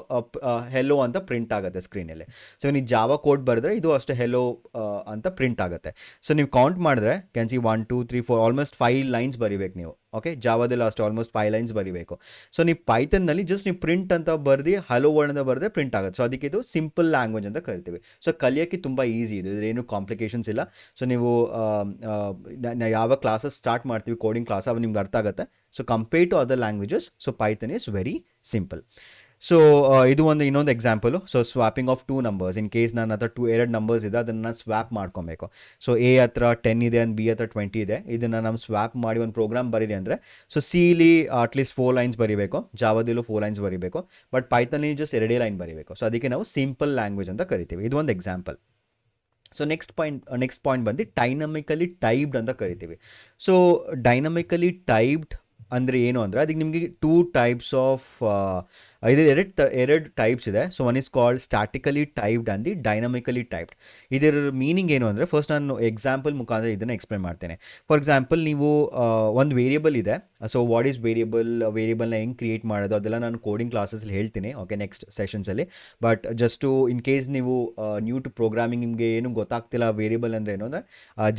ಹೆಲೋ ಅಂತ ಪ್ರಿಂಟ್ ಆಗುತ್ತೆ ಸ್ಕ್ರೀನಲ್ಲಿ. ಸೊ ನೀವು ಜಾವಾ ಕೋಡ್ ಬರೆದ್ರೆ ಇದು ಅಷ್ಟೇ ಹೆಲೋ ಅಂತ ಪ್ರಿಂಟ್ ಆಗುತ್ತೆ. ಸೊ ನೀವು ಕೌಂಟ್ ಮಾಡಿದ್ರೆ ಕ್ಯಾನ್ ಸಿ 1 2 3 4 ಆಲ್ಮೋಸ್ಟ್ 5 ಲೈನ್ಸ್ ಬರಿಬೇಕು ನೀವು. ಓಕೆ, ಜಾವಾದಲ್ಲಿ ಅಷ್ಟೇ ಆಲ್ಮೋಸ್ಟ್ 5 ಲೈನ್ಸ್ ಬರೀಬೇಕು. ಸೊ ನೀವು ಪೈಥನ್ನಲ್ಲಿ ಜಸ್ಟ್ ನೀವು ಪ್ರಿಂಟ್ ಅಂತ ಬರ್ದು ಹಲೋ ವರ್ಡ್ ಅಂತ ಬರೆದ್ರೆ ಪ್ರಿಂಟ್ ಆಗುತ್ತೆ. ಸೊ ಅದಕ್ಕೆ ಇದು ಸಿಂಪಲ್ ಲ್ಯಾಂಗ್ವೇಜ್ ಅಂತ ಕರಿತೀವಿ. ಸೊ ಕಲಿಯೋಕ್ಕೆ ತುಂಬ ಈಸಿ ಇದು, ಏನು ಕಾಂಪ್ಲಿಕೇಶನ್ಸ್ ಇಲ್ಲ. ಸೊ ನೀವು ಯಾವ ಕ್ಲಾಸಸ್ ಸ್ಟಾರ್ಟ್ ಮಾಡ್ತೀವಿ ಕೋಡಿಂಗ್ ಕ್ಲಾಸ್, ಅವು ನಿಮ್ಗೆ ಅರ್ಥ ಆಗುತ್ತೆ. So compare to other languages, so Python is very simple. So ಇದು ಇನ್ನೊಂದು example. So swapping of 2 numbers. In case ನನ್ನ ಹತ್ರ 2 ನಂಬರ್ಸ್ ಇದೆ, ಅದನ್ನು ಸ್ವ್ಯಾಪ್ ಮಾಡ್ಕೊಬೇಕು. ಸೊ A ಹತ್ರ 10 ಇದೆ and B ಹತ್ರ 20 ಇದೆ. ಇದನ್ನು ನಾವು ಸ್ವ್ಯಾಪ್ ಮಾಡಿ ಒಂದು ಪ್ರೋಗ್ರಾಮ್ ಬರೀರಿ ಅಂದರೆ, ಸೊ Cಲಿ ಅಟ್ಲೀಸ್ಟ್ 4 ಲೈನ್ಸ್ ಬರೀಬೇಕು, ಜಾವಾದಲ್ಲೂ 4 ಲೈನ್ಸ್ ಬರೀಬೇಕು, ಬಟ್ ಪೈಥನ್ಲಿ ಜಸ್ಟ್ 2 ಲೈನ್ ಬರೀಬೇಕು. ಸೊ ಅದಕ್ಕೆ ನಾವು ಸಿಂಪಲ್ ಲ್ಯಾಂಗ್ವೇಜ್ ಅಂತ ಕರಿತೀವಿ. ಇದು ಒಂದು ಎಕ್ಸಾಂಪಲ್. ಸೊ ನೆಕ್ಸ್ಟ್ ಪಾಯಿಂಟ್ ಬಂದು ಡೈನಮಿಕಲಿ ಟೈಪ್ಡ್ ಅಂತ ಕರಿತೀವಿ. ಸೊ ಡೈನಮಿಕಲಿ ಟೈಪ್ಡ್ ಅಂದರೆ ಏನು ಅಂದರೆ, ಅದಕ್ಕೆ ನಿಮಗೆ 2 ಟೈಪ್ಸ್ ಆಫ್ ಇದು ಎರಡು ಟೈಪ್ಸ್ ಇದೆ. So one is called statically typed and the dynamically typed. ಇದರ ಮೀನಿಂಗ್ ಏನು ಅಂದರೆ, ಫಸ್ಟ್ ನಾನು ಎಕ್ಸಾಂಪಲ್ ಮುಖಾಂತರ ಇದನ್ನು ಎಕ್ಸ್ಪ್ಲೇನ್ ಮಾಡ್ತೇನೆ. ಫಾರ್ ಎಕ್ಸಾಂಪಲ್ ನೀವು ಒಂದು ವೇರಿಯಬಲ್ ಇದೆ. ಸೊ ವಾಟ್ ಈಸ್ ವೇರಿಯಬಲ್ನ ಹೆಂಗೆ ಕ್ರಿಯೇಟ್ ಮಾಡೋದು ಅದೆಲ್ಲ ನಾನು ಕೋಡಿಂಗ್ ಕ್ಲಾಸಸ್ಲಿ ಹೇಳ್ತೀನಿ. ಓಕೆ, ನೆಕ್ಸ್ಟ್ ಸೆಷನ್ಸಲ್ಲಿ. ಬಟ್ ಜಸ್ಟು ಇನ್ ಕೇಸ್ ನೀವು ನ್ಯೂ ಟು ಪ್ರೋಗ್ರಾಮಿಂಗ್, ನಿಮಗೆ ಏನು ಗೊತ್ತಾಗ್ತಿಲ್ಲ ವೇರಿಯಬಲ್ ಅಂದರೆ ಏನು ಅಂದರೆ,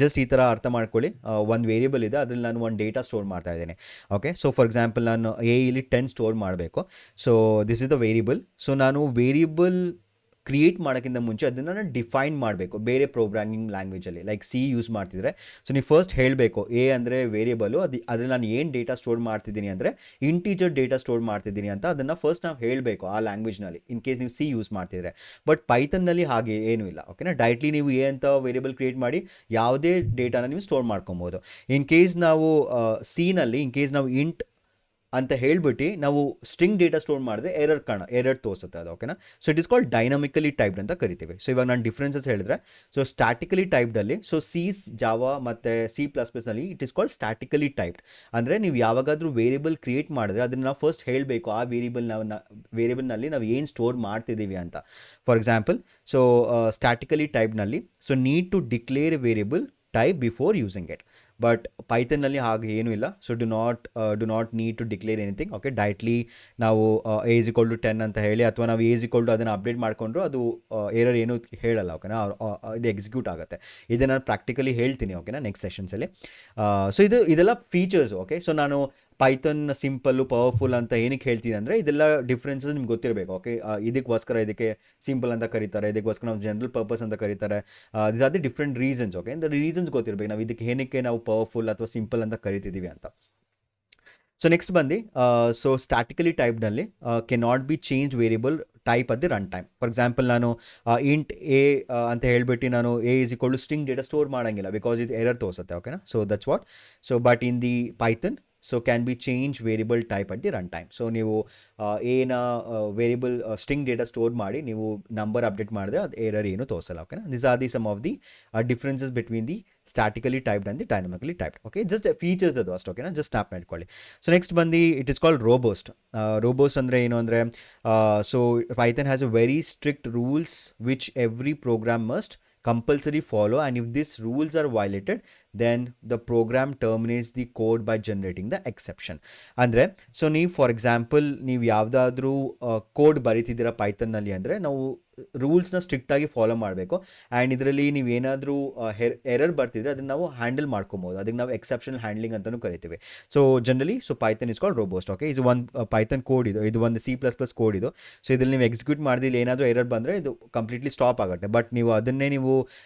ಜಸ್ಟ್ ಈ ಥರ ಅರ್ಥ ಮಾಡ್ಕೊಳ್ಳಿ. ಒಂದು ವೇರಿಯಬಲ್ ಇದೆ, ಅದರಲ್ಲಿ ನಾನು ಒಂದು ಡೇಟಾ ಸ್ಟೋರ್ ಮಾಡ್ತಾ ಇದ್ದೇನೆ. ಓಕೆ, ಸೊ ಫಾರ್ ಎಕ್ಸಾಂಪಲ್ ನಾನು ಇಲ್ಲಿ 10 ಸ್ಟೋರ್ ಮಾಡಬೇಕು. So this is the variable. So ನಾನು ವೇರಿಯಬಲ್ ಕ್ರಿಯೇಟ್ ಮಾಡೋಕ್ಕಿಂತ ಮುಂಚೆ ಅದನ್ನು ನಾನು ಡಿಫೈನ್ ಮಾಡಬೇಕು ಬೇರೆ ಪ್ರೋಗ್ರಾಮಿಂಗ್ ಲ್ಯಾಂಗ್ವೇಜಲ್ಲಿ, ಲೈಕ್ C ಯೂಸ್ ಮಾಡ್ತಿದ್ರೆ. ಸೊ ನೀವು ಫಸ್ಟ್ ಹೇಳಬೇಕು A ಅಂದರೆ ವೇರಿಯಬಲು, ಅದ್ರಲ್ಲಿ ನಾನು ಏನು ಡೇಟಾ ಸ್ಟೋರ್ ಮಾಡ್ತಿದ್ದೀನಿ ಅಂದರೆ ಇಂಟೀಜರ್ ಡೇಟಾ ಸ್ಟೋರ್ ಮಾಡ್ತಿದ್ದೀನಿ ಅಂತ ಅದನ್ನು ಫಸ್ಟ್ ನಾವು ಹೇಳಬೇಕು ಆ ಲ್ಯಾಂಗ್ವೇಜ್ನಲ್ಲಿ, ಇನ್ ಕೇಸ್ ನೀವು C ಯೂಸ್ ಮಾಡ್ತಿದ್ರೆ. ಬಟ್ ಪೈಥನ್ನಲ್ಲಿ ಹಾಗೆ ಏನೂ ಇಲ್ಲ. ಓಕೆನಾ, ಡೈರೆಕ್ಟ್ಲಿ ನೀವು A ಅಂತ ವೇರಿಯಬಲ್ ಕ್ರಿಯೇಟ್ ಮಾಡಿ ಯಾವುದೇ ಡೇಟಾನ ನೀವು ಸ್ಟೋರ್ ಮಾಡ್ಕೊಬೋದು. ಇನ್ ಕೇಸ್ ನಾವು Cನಲ್ಲಿ ಇನ್ ಕೇಸ್ ನಾವು ಇಂಟ್ ಅಂತ ಹೇಳ್ಬಿಟ್ಟು ನಾವು ಸ್ಟ್ರಿಂಗ್ ಡೇಟಾ ಸ್ಟೋರ್ ಮಾಡಿದ್ರೆ ಎರರ್ ತೋರಿಸುತ್ತೆ ಅದು. ಓಕೆನಾ, so it is called dynamically typed ಅಂತ ಕರಿತೀವಿ. ಸೊ ಇವಾಗ ನಾನು ಡಿಫ್ರೆನ್ಸಸ್ ಹೇಳಿದ್ರೆ, ಸೊ ಸ್ಟ್ಯಾಟಿಕಲಿ ಟೈಪ್ಡಲ್ಲಿ, ಸೊ C, ಜಾವಾ ಮತ್ತು C++ನಲ್ಲಿ it is called statically typed. ಅಂದರೆ ನೀವು ಯಾವಾಗಾದರೂ ವೇರಿಯಬಲ್ ಕ್ರಿಯೇಟ್ ಮಾಡಿದ್ರೆ ಅದನ್ನು ನಾವು ಫಸ್ಟ್ ಹೇಳಬೇಕು ಆ ವೇರಿಯಬಲ್ನಲ್ಲಿ ನಾವು ಏನು ಸ್ಟೋರ್ ಮಾಡ್ತಿದ್ದೀವಿ ಅಂತ. ಫಾರ್ ಎಕ್ಸಾಂಪಲ್, ಸೊ ಸ್ಟ್ಯಾಟಿಕಲಿ ಟೈಪ್ಡ್ನಲ್ಲಿ so need to declare a variable type before using it. But ಪೈಥನ್ನಲ್ಲಿ ಹಾಗೆ ಏನೂ ಇಲ್ಲ. So do not need to declare anything. Okay, directly ನಾವು A = 10 ಅಂತ ಹೇಳಿ, ಅಥವಾ ನಾವು A = ಅದನ್ನು ಅಪ್ಡೇಟ್ ಮಾಡಿಕೊಂಡ್ರು ಅದು ಎರರ್ ಏನೂ ಹೇಳಲ್ಲ. ಓಕೆನಾ, ಇದು ಎಕ್ಸಿಕ್ಯೂಟ್ ಆಗುತ್ತೆ. ಇದನ್ನು ನಾನು ಪ್ರಾಕ್ಟಿಕಲಿ ಹೇಳ್ತೀನಿ. ಓಕೆನಾ, ನೆಕ್ಸ್ಟ್ ಸೆಷನ್ಸಲ್ಲಿ. ಸೊ ಇದೆಲ್ಲ ಫೀಚರ್ಸ್. ಓಕೆ, ಸೊ ನಾನು ಪೈಥನ್ ಸಿಂಪಲ್ಲು ಪವರ್ಫುಲ್ ಅಂತ ಏನಕ್ಕೆ ಹೇಳ್ತೀನಿ ಅಂದರೆ, ಇದೆಲ್ಲ ಡಿಫ್ರೆನ್ಸಸ್ ನಿಮ್ಗೆ ಗೊತ್ತಿರಬೇಕು. ಓಕೆ, ಇದಕ್ಕೆ ಸಿಂಪಲ್ ಅಂತ ಕರೀತಾರೆ, ಇದಕ್ಕೋಸ್ಕರ ನಾವು ಜನರಲ್ ಪರ್ಪಸ್ ಅಂತ ಕರೀತಾರೆ. This are the different reasons. Okay, ಇಂದ ರೀಸನ್ಸ್ ಗೊತ್ತಿರಬೇಕು ನಾವು ಇದಕ್ಕೆ ಏನಕ್ಕೆ ನಾವು ಪವರ್ಫುಲ್ ಅಥವಾ ಸಿಂಪಲ್ ಅಂತ ಕರಿತಿದ್ದೀವಿ ಅಂತ. ಸೊ ನೆಕ್ಸ್ಟ್ ಬಂದು, ಸೊ ಸ್ಟ್ಯಾಟಿಕಲಿ ಟೈಪ್ನಲ್ಲಿ can not be change variable type at the run time. For example ನಾನು ಇಂಟ್ A ಅಂತ ಹೇಳ್ಬಿಟ್ಟು ನಾನು A = ಸ್ಟ್ರಿಂಗ್ ಡೇಟಾ ಸ್ಟೋರ್ ಮಾಡೋಂಗಿಲ್ಲ, ಬಿಕಾಸ್ ಇದು ಎರರ್ ತೋರಿಸುತ್ತೆ. ಓಕೆನಾ, so that's what. So but in the Python, so can be change variable type at the run time. So ನೀವು ಏನ ವೇರಿಯಬಲ್ ಸ್ಟ್ರಿಂಗ್ ಡೇಟಾ ಸ್ಟೋರ್ ಮಾಡಿ ನೀವು ನಂಬರ್ ಅಪ್ಡೇಟ್ ಮಾಡಿದ್ರೆ ಅದು ಏರರ್ ಏನು ತೋರಿಸಲ್ಲ. ಓಕೆನಾ, this are the some of the differences between the statically typed and the dynamically typed. Okay, just features ಅದು ಅಷ್ಟು. ಓಕೆನಾ, ಜಸ್ಟ್ ಸ್ನಾಪ್ ಮಾಡ್ಕೊಳ್ಳಿ. ಸೊ ನೆಕ್ಸ್ಟ್ ಬಂದು it is called robust. Robust ಅಂದರೆ ಏನು ಅಂದರೆ, so Python has a very strict rules which every program must compulsory follow, and if these rules are violated then the program terminates the code by generating the exception. ಅಂದರೆ so ನೀವು for example ನೀವು ಯಾವುದಾದ್ರೂ code ಬರೀತಿದ್ದೀರಾ ಪೈಥನ್ನಲ್ಲಿ ಅಂದರೆ ನಾವು ರೂಲ್ಸ್ನ ಸ್ಟ್ರಿಕ್ಟಾಗಿ follow ಮಾಡಬೇಕು. And ಇದರಲ್ಲಿ ನೀವು ಏನಾದರೂ ಎರರ್ ಬರ್ತಿದ್ರೆ ಅದನ್ನು ನಾವು ಹ್ಯಾಂಡಲ್ ಮಾಡ್ಕೊಬೋದು. ಅದಕ್ಕೆ ನಾವು ಎಕ್ಸೆಪ್ಷನಲ್ ಹ್ಯಾಂಡ್ಲಿಂಗ್ ಅಂತಲೂ ಕರಿತೀವಿ. So generally so Python is called robust. Okay, ಇದು ಒಂದು ಪೈಥನ್ ಕೋಡ್ ಇದು ಒಂದು C++ ಕೋಡ್ ಇದು. ಸೊ ಇದರಲ್ಲಿ ನೀವು ಎಕ್ಸಿಕ್ಯೂಟ್ ಮಾಡಿದಲ್ಲಿ ಏನಾದರೂ ಎರರ್ ಬಂದರೆ ಇದು ಕಂಪ್ಲೀಟ್ಲಿ ಸ್ಟಾಪ್ ಆಗುತ್ತೆ. ಬಟ್ ನೀವು ಅದನ್ನೇ ನೀವು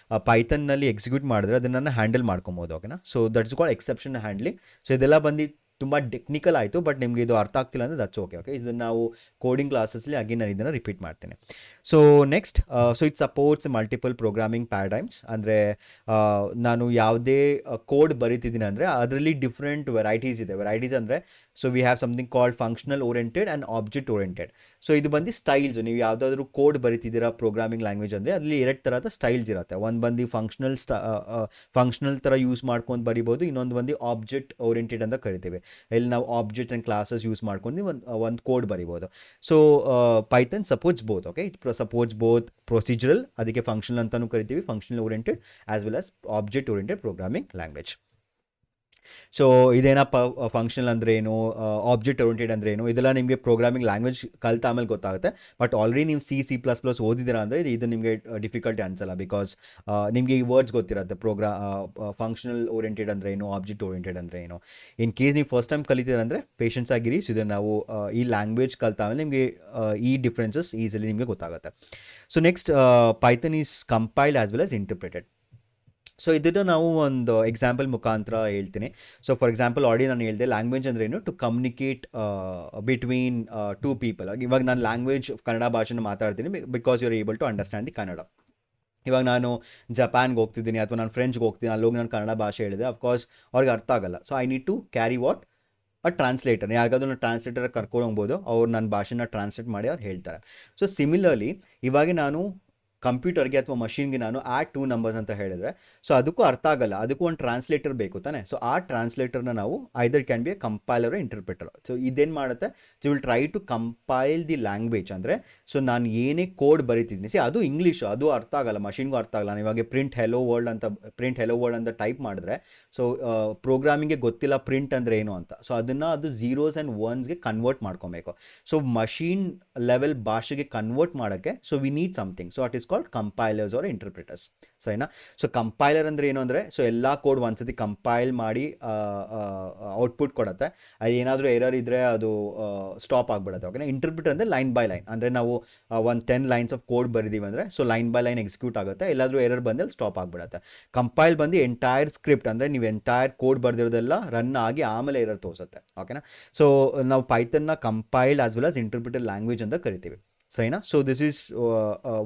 ಪೈಥನ್ನಲ್ಲಿ ಎಕ್ಸಿಕ್ಯೂಟ್ ಮಾಡಿದ್ರೆ ಅದನ್ನು ಹ್ಯಾಂಡಲ್ ಮಾಡ್ಕೊಬೋದು. ಓಕೆನಾ, so that's called exception handling. So ಇದೆಲ್ಲ ಬಂದು ತುಂಬ ಟೆಕ್ನಿಕಲ್ ಆಯಿತು, ಬಟ್ ನಿಮಗೆ ಇದು ಅರ್ಥ ಆಗ್ತಿಲ್ಲ ಅಂದರೆ ದಟ್ಸ್ ಓಕೆ. ಓಕೆ, ಇದನ್ನು ನಾವು ಕೋಡಿಂಗ್ ಕ್ಲಾಸಸ್ಲಿ ಅಗೇನ್ ನಾನು ಇದನ್ನು ರಿಪೀಟ್ ಮಾಡ್ತೇನೆ. So next, so it supports multiple programming paradigms. ಅಂದರೆ ನಾನು ಯಾವುದೇ ಕೋಡ್ ಬರೀತಿದ್ದೀನಿ ಅಂದರೆ ಅದರಲ್ಲಿ ಡಿಫ್ರೆಂಟ್ ವೆರೈಟೀಸ್ ಇದೆ. ವೆರೈಟೀಸ್ ಅಂದರೆ so we have something called functional oriented and object oriented. So ಇದು ಬಂದು ಸ್ಟೈಲ್ಸ್. ನೀವು ಯಾವುದಾದ್ರೂ ಕೋಡ್ ಬರೀತಿದ್ದೀರಾ ಪ್ರೋಗ್ರಾಮಿಂಗ್ ಲ್ಯಾಂಗ್ವೇಜ್ ಅಂದರೆ ಅದರಲ್ಲಿ ಎರಡು ಥರದ ಸ್ಟೈಲ್ಸ್ ಇರುತ್ತೆ. ಒಂದು ಬಂದು ಫಂಕ್ಷನಲ್ ಥರ ಯೂಸ್ ಮಾಡ್ಕೊಂಡು ಬರಿಬೋದು, ಇನ್ನೊಂದು ಬಂದು ಆಬ್ಜೆಕ್ಟ್ ಓರಿಯೆಂಟೆಡ್ ಅಂತ ಕರಿತೀವಿ. ಇಲ್ಲಿ ನಾವು ಆಬ್ಜೆಕ್ಟ್ ಆ್ಯಂಡ್ ಕ್ಲಾಸಸ್ ಯೂಸ್ ಮಾಡ್ಕೊಂಡು ಒಂದು ಕೋಡ್ ಬರಿಬೋದು. So Python supports both. Okay, it supports both procedural, ಅದಕ್ಕೆ ಫಂಕ್ಷನಲ್ ಅಂತಲೂ ಕರಿತೀವಿ, functional oriented as well as object oriented programming language. So ಇದೇನಪ್ಪ ಫಂಕ್ಷನಲ್ ಅಂದರೆ ಏನು, ಆಬ್ಜೆಕ್ಟ್ ಓರಿಯೆಂಟೆಡ್ ಅಂದರೆ ಏನು, ಇದೆಲ್ಲ ನಿಮಗೆ ಪ್ರೋಗ್ರಾಮಿಂಗ್ ಲ್ಯಾಂಗ್ವೇಜ್ ಕಲ್ತ ಆಮೇಲೆ ಗೊತ್ತಾಗುತ್ತೆ. ಬಟ್ ಆಲ್ರೆಡಿ ನೀವು C++ ಓದಿದ್ದೀರಾ ಅಂದರೆ ಇದು ನಿಮಗೆ ಡಿಫಿಕಲ್ಟಿ ಅನ್ಸಲ್ಲ. ಬಿಕಾಸ್ ನಿಮಗೆ ಈ ವರ್ಡ್ಸ್ ಗೊತ್ತಿರುತ್ತೆ. ಫಂಕ್ಷನಲ್ ಓರಿಯೆಂಟೆಡ್ ಅಂದರೆ ಏನು, ಆಬ್ಜೆಕ್ಟ್ ಓರಿಯೆಂಟೆಡ್ ಅಂದರೆ ಏನು. ಇನ್ ಕೇಸ್ ನೀವು ಫಸ್ಟ್ ಟೈಮ್ ಕಲಿತೀರ ಅಂದರೆ ಪೇಷನ್ಸ್ ಆಗಿರಿ. ಸೊ ಇದನ್ನು ನಾವು ಈ ಲ್ಯಾಂಗ್ವೇಜ್ ಕಲ್ತ ಆಮೇಲೆ ನಿಮಗೆ ಈ ಡಿಫ್ರೆನ್ಸಸ್ ಈಸಿಲಿ ನಿಮಗೆ ಗೊತ್ತಾಗುತ್ತೆ. So next, Python is compiled as well as interpreted. So ಇದನ್ನು ನಾವು ಒಂದು ಎಕ್ಸಾಂಪಲ್ ಮುಖಾಂತರ ಹೇಳ್ತೀನಿ. ಸೊ ಫಾರ್ ಎಕ್ಸಾಂಪಲ್ ಆಲ್ರೆಡಿ ನಾನು ಹೇಳಿದೆ ಲ್ಯಾಂಗ್ವೇಜ್ ಅಂದರೆ ಏನು, to communicate between two people. ಇವಾಗ ನಾನು ಲ್ಯಾಂಗ್ವೇಜ್ ಕನ್ನಡ ಭಾಷೆನ ಮಾತಾಡ್ತೀನಿ because you are able to understand the Kannada. ಇವಾಗ ನಾನು ಜಪಾನ್ಗೆ ಹೋಗ್ತಿದ್ದೀನಿ ಅಥವಾ ನಾನು ಫ್ರೆಂಚ್ಗೆ ಹೋಗ್ತೀನಿ, ಅಲ್ಲೋಗಿ ನಾನು ಕನ್ನಡ ಭಾಷೆ ಹೇಳಿದೆ ಅಫ್ಕೋರ್ಸ್ ಅವ್ರಿಗೆ ಅರ್ಥ ಆಗಲ್ಲ. So I need to carry what translator. ಯಾರಿಗಾದ್ರೂ ನಾನು ಟ್ರಾನ್ಸ್ಲೇಟರ್ ಕರ್ಕೊಂಡು ಹೋಗ್ಬೋದು, ಅವ್ರು ನನ್ನ ಭಾಷೆನ ಟ್ರಾನ್ಸ್ಲೇಟ್ ಮಾಡಿ ಅವ್ರು ಹೇಳ್ತಾರೆ. ಸೊ ಸಿಮಿಲರ್ಲಿ ಇವಾಗ ನಾನು ಕಂಪ್ಯೂಟರ್ಗೆ ಅಥವಾ ಮಷಿನ್ಗೆ ನಾನು ಆ್ಯಡ್ 2 ನಂಬರ್ಸ್ ಅಂತ ಹೇಳಿದ್ರೆ ಸೊ ಅದಕ್ಕೂ ಅರ್ಥ ಆಗಲ್ಲ, ಅದಕ್ಕೂ ಒಂದು ಟ್ರಾನ್ಸ್ಲೇಟರ್ ಬೇಕು ತಾನೆ. ಸೊ ಆ ಟ್ರಾನ್ಸ್ಲೇಟರ್ನ ನಾವು either can be a compiler interpreter. So ಇದೇನು ಮಾಡುತ್ತೆ, so will try to compile the language. ಅಂದರೆ ಸೊ ನಾನು ಏನೇ ಕೋಡ್ ಬರೀತಿದ್ದೀನಿ, ಸಿ ಅದು ಇಂಗ್ಲೀಷು, ಅದು ಅರ್ಥ ಆಗಲ್ಲ, ಮಷಿನ್ಗೂ ಅರ್ಥ ಆಗಲ್ಲ. ನಾನು ಇವಾಗ ಪ್ರಿಂಟ್ ಹೆಲೋ ವರ್ಲ್ಡ್ ಅಂತ ಟೈಪ್ ಮಾಡಿದ್ರೆ ಸೊ ಪ್ರೋಗ್ರಾಮಿಂಗ್ಗೆ ಗೊತ್ತಿಲ್ಲ ಪ್ರಿಂಟ್ ಅಂದರೆ ಏನು ಅಂತ. ಸೊ ಅದನ್ನು ಅದು ಝೀರೋಸ್ ಆ್ಯಂಡ್ ಒನ್ಸ್ಗೆ ಕನ್ವರ್ಟ್ ಮಾಡ್ಕೊಬೇಕು. ಸೊ ಮಷೀನ್ ಲೆವೆಲ್ ಭಾಷೆಗೆ ಕನ್ವರ್ಟ್ ಮಾಡೋಕ್ಕೆ so we need something. So at is called compilers or interpreters. ಸರಿನಾ. ಸೊ ಕಂಪೈಲರ್ ಅಂದರೆ ಏನು ಅಂದರೆ ಸೊ ಎಲ್ಲ ಕೋಡ್ ಒಂದ್ಸತಿ ಕಂಪೈಲ್ ಮಾಡಿ ಔಟ್ಪುಟ್ ಕೊಡುತ್ತೆ. ಅದು ಏನಾದರೂ ಎರರ್ ಇದ್ದರೆ ಅದು ಸ್ಟಾಪ್ ಆಗಿಬಿಡುತ್ತೆ. ಓಕೆನಾ. ಇಂಟರ್ಪ್ರಿಟರ್ ಅಂದರೆ ಲೈನ್ ಬೈ ಲೈನ್, ಅಂದರೆ ನಾವು ಒಂದು 10 ಲೈನ್ಸ್ ಆಫ್ ಕೋಡ್ ಬರೀದೀವಿ ಅಂದರೆ so line by line execute ಆಗುತ್ತೆ, ಎಲ್ಲಾದರೂ ಎರರ್ ಬಂದಲ್ಲಿ ಸ್ಟಾಪ್ ಆಗಿಬಿಡುತ್ತೆ. ಕಂಪೈಲ್ ಬಂದು ಎಂಟೈರ್ ಸ್ಕ್ರಿಪ್ಟ್, ಅಂದರೆ ನೀವು ಎಂಟೈರ್ ಕೋಡ್ ಬರ್ದಿರೋದೆಲ್ಲ ರನ್ ಆಗಿ ಆಮೇಲೆ ಎರರ್ ತೋರಿಸುತ್ತೆ. ಓಕೆನಾ. ಸೊ ನಾವು ಪೈಥನ್ನ compiled as well as interpreter language ಅಂತ ಕರಿತೀವಿ. ಸರಿನಾ. So this is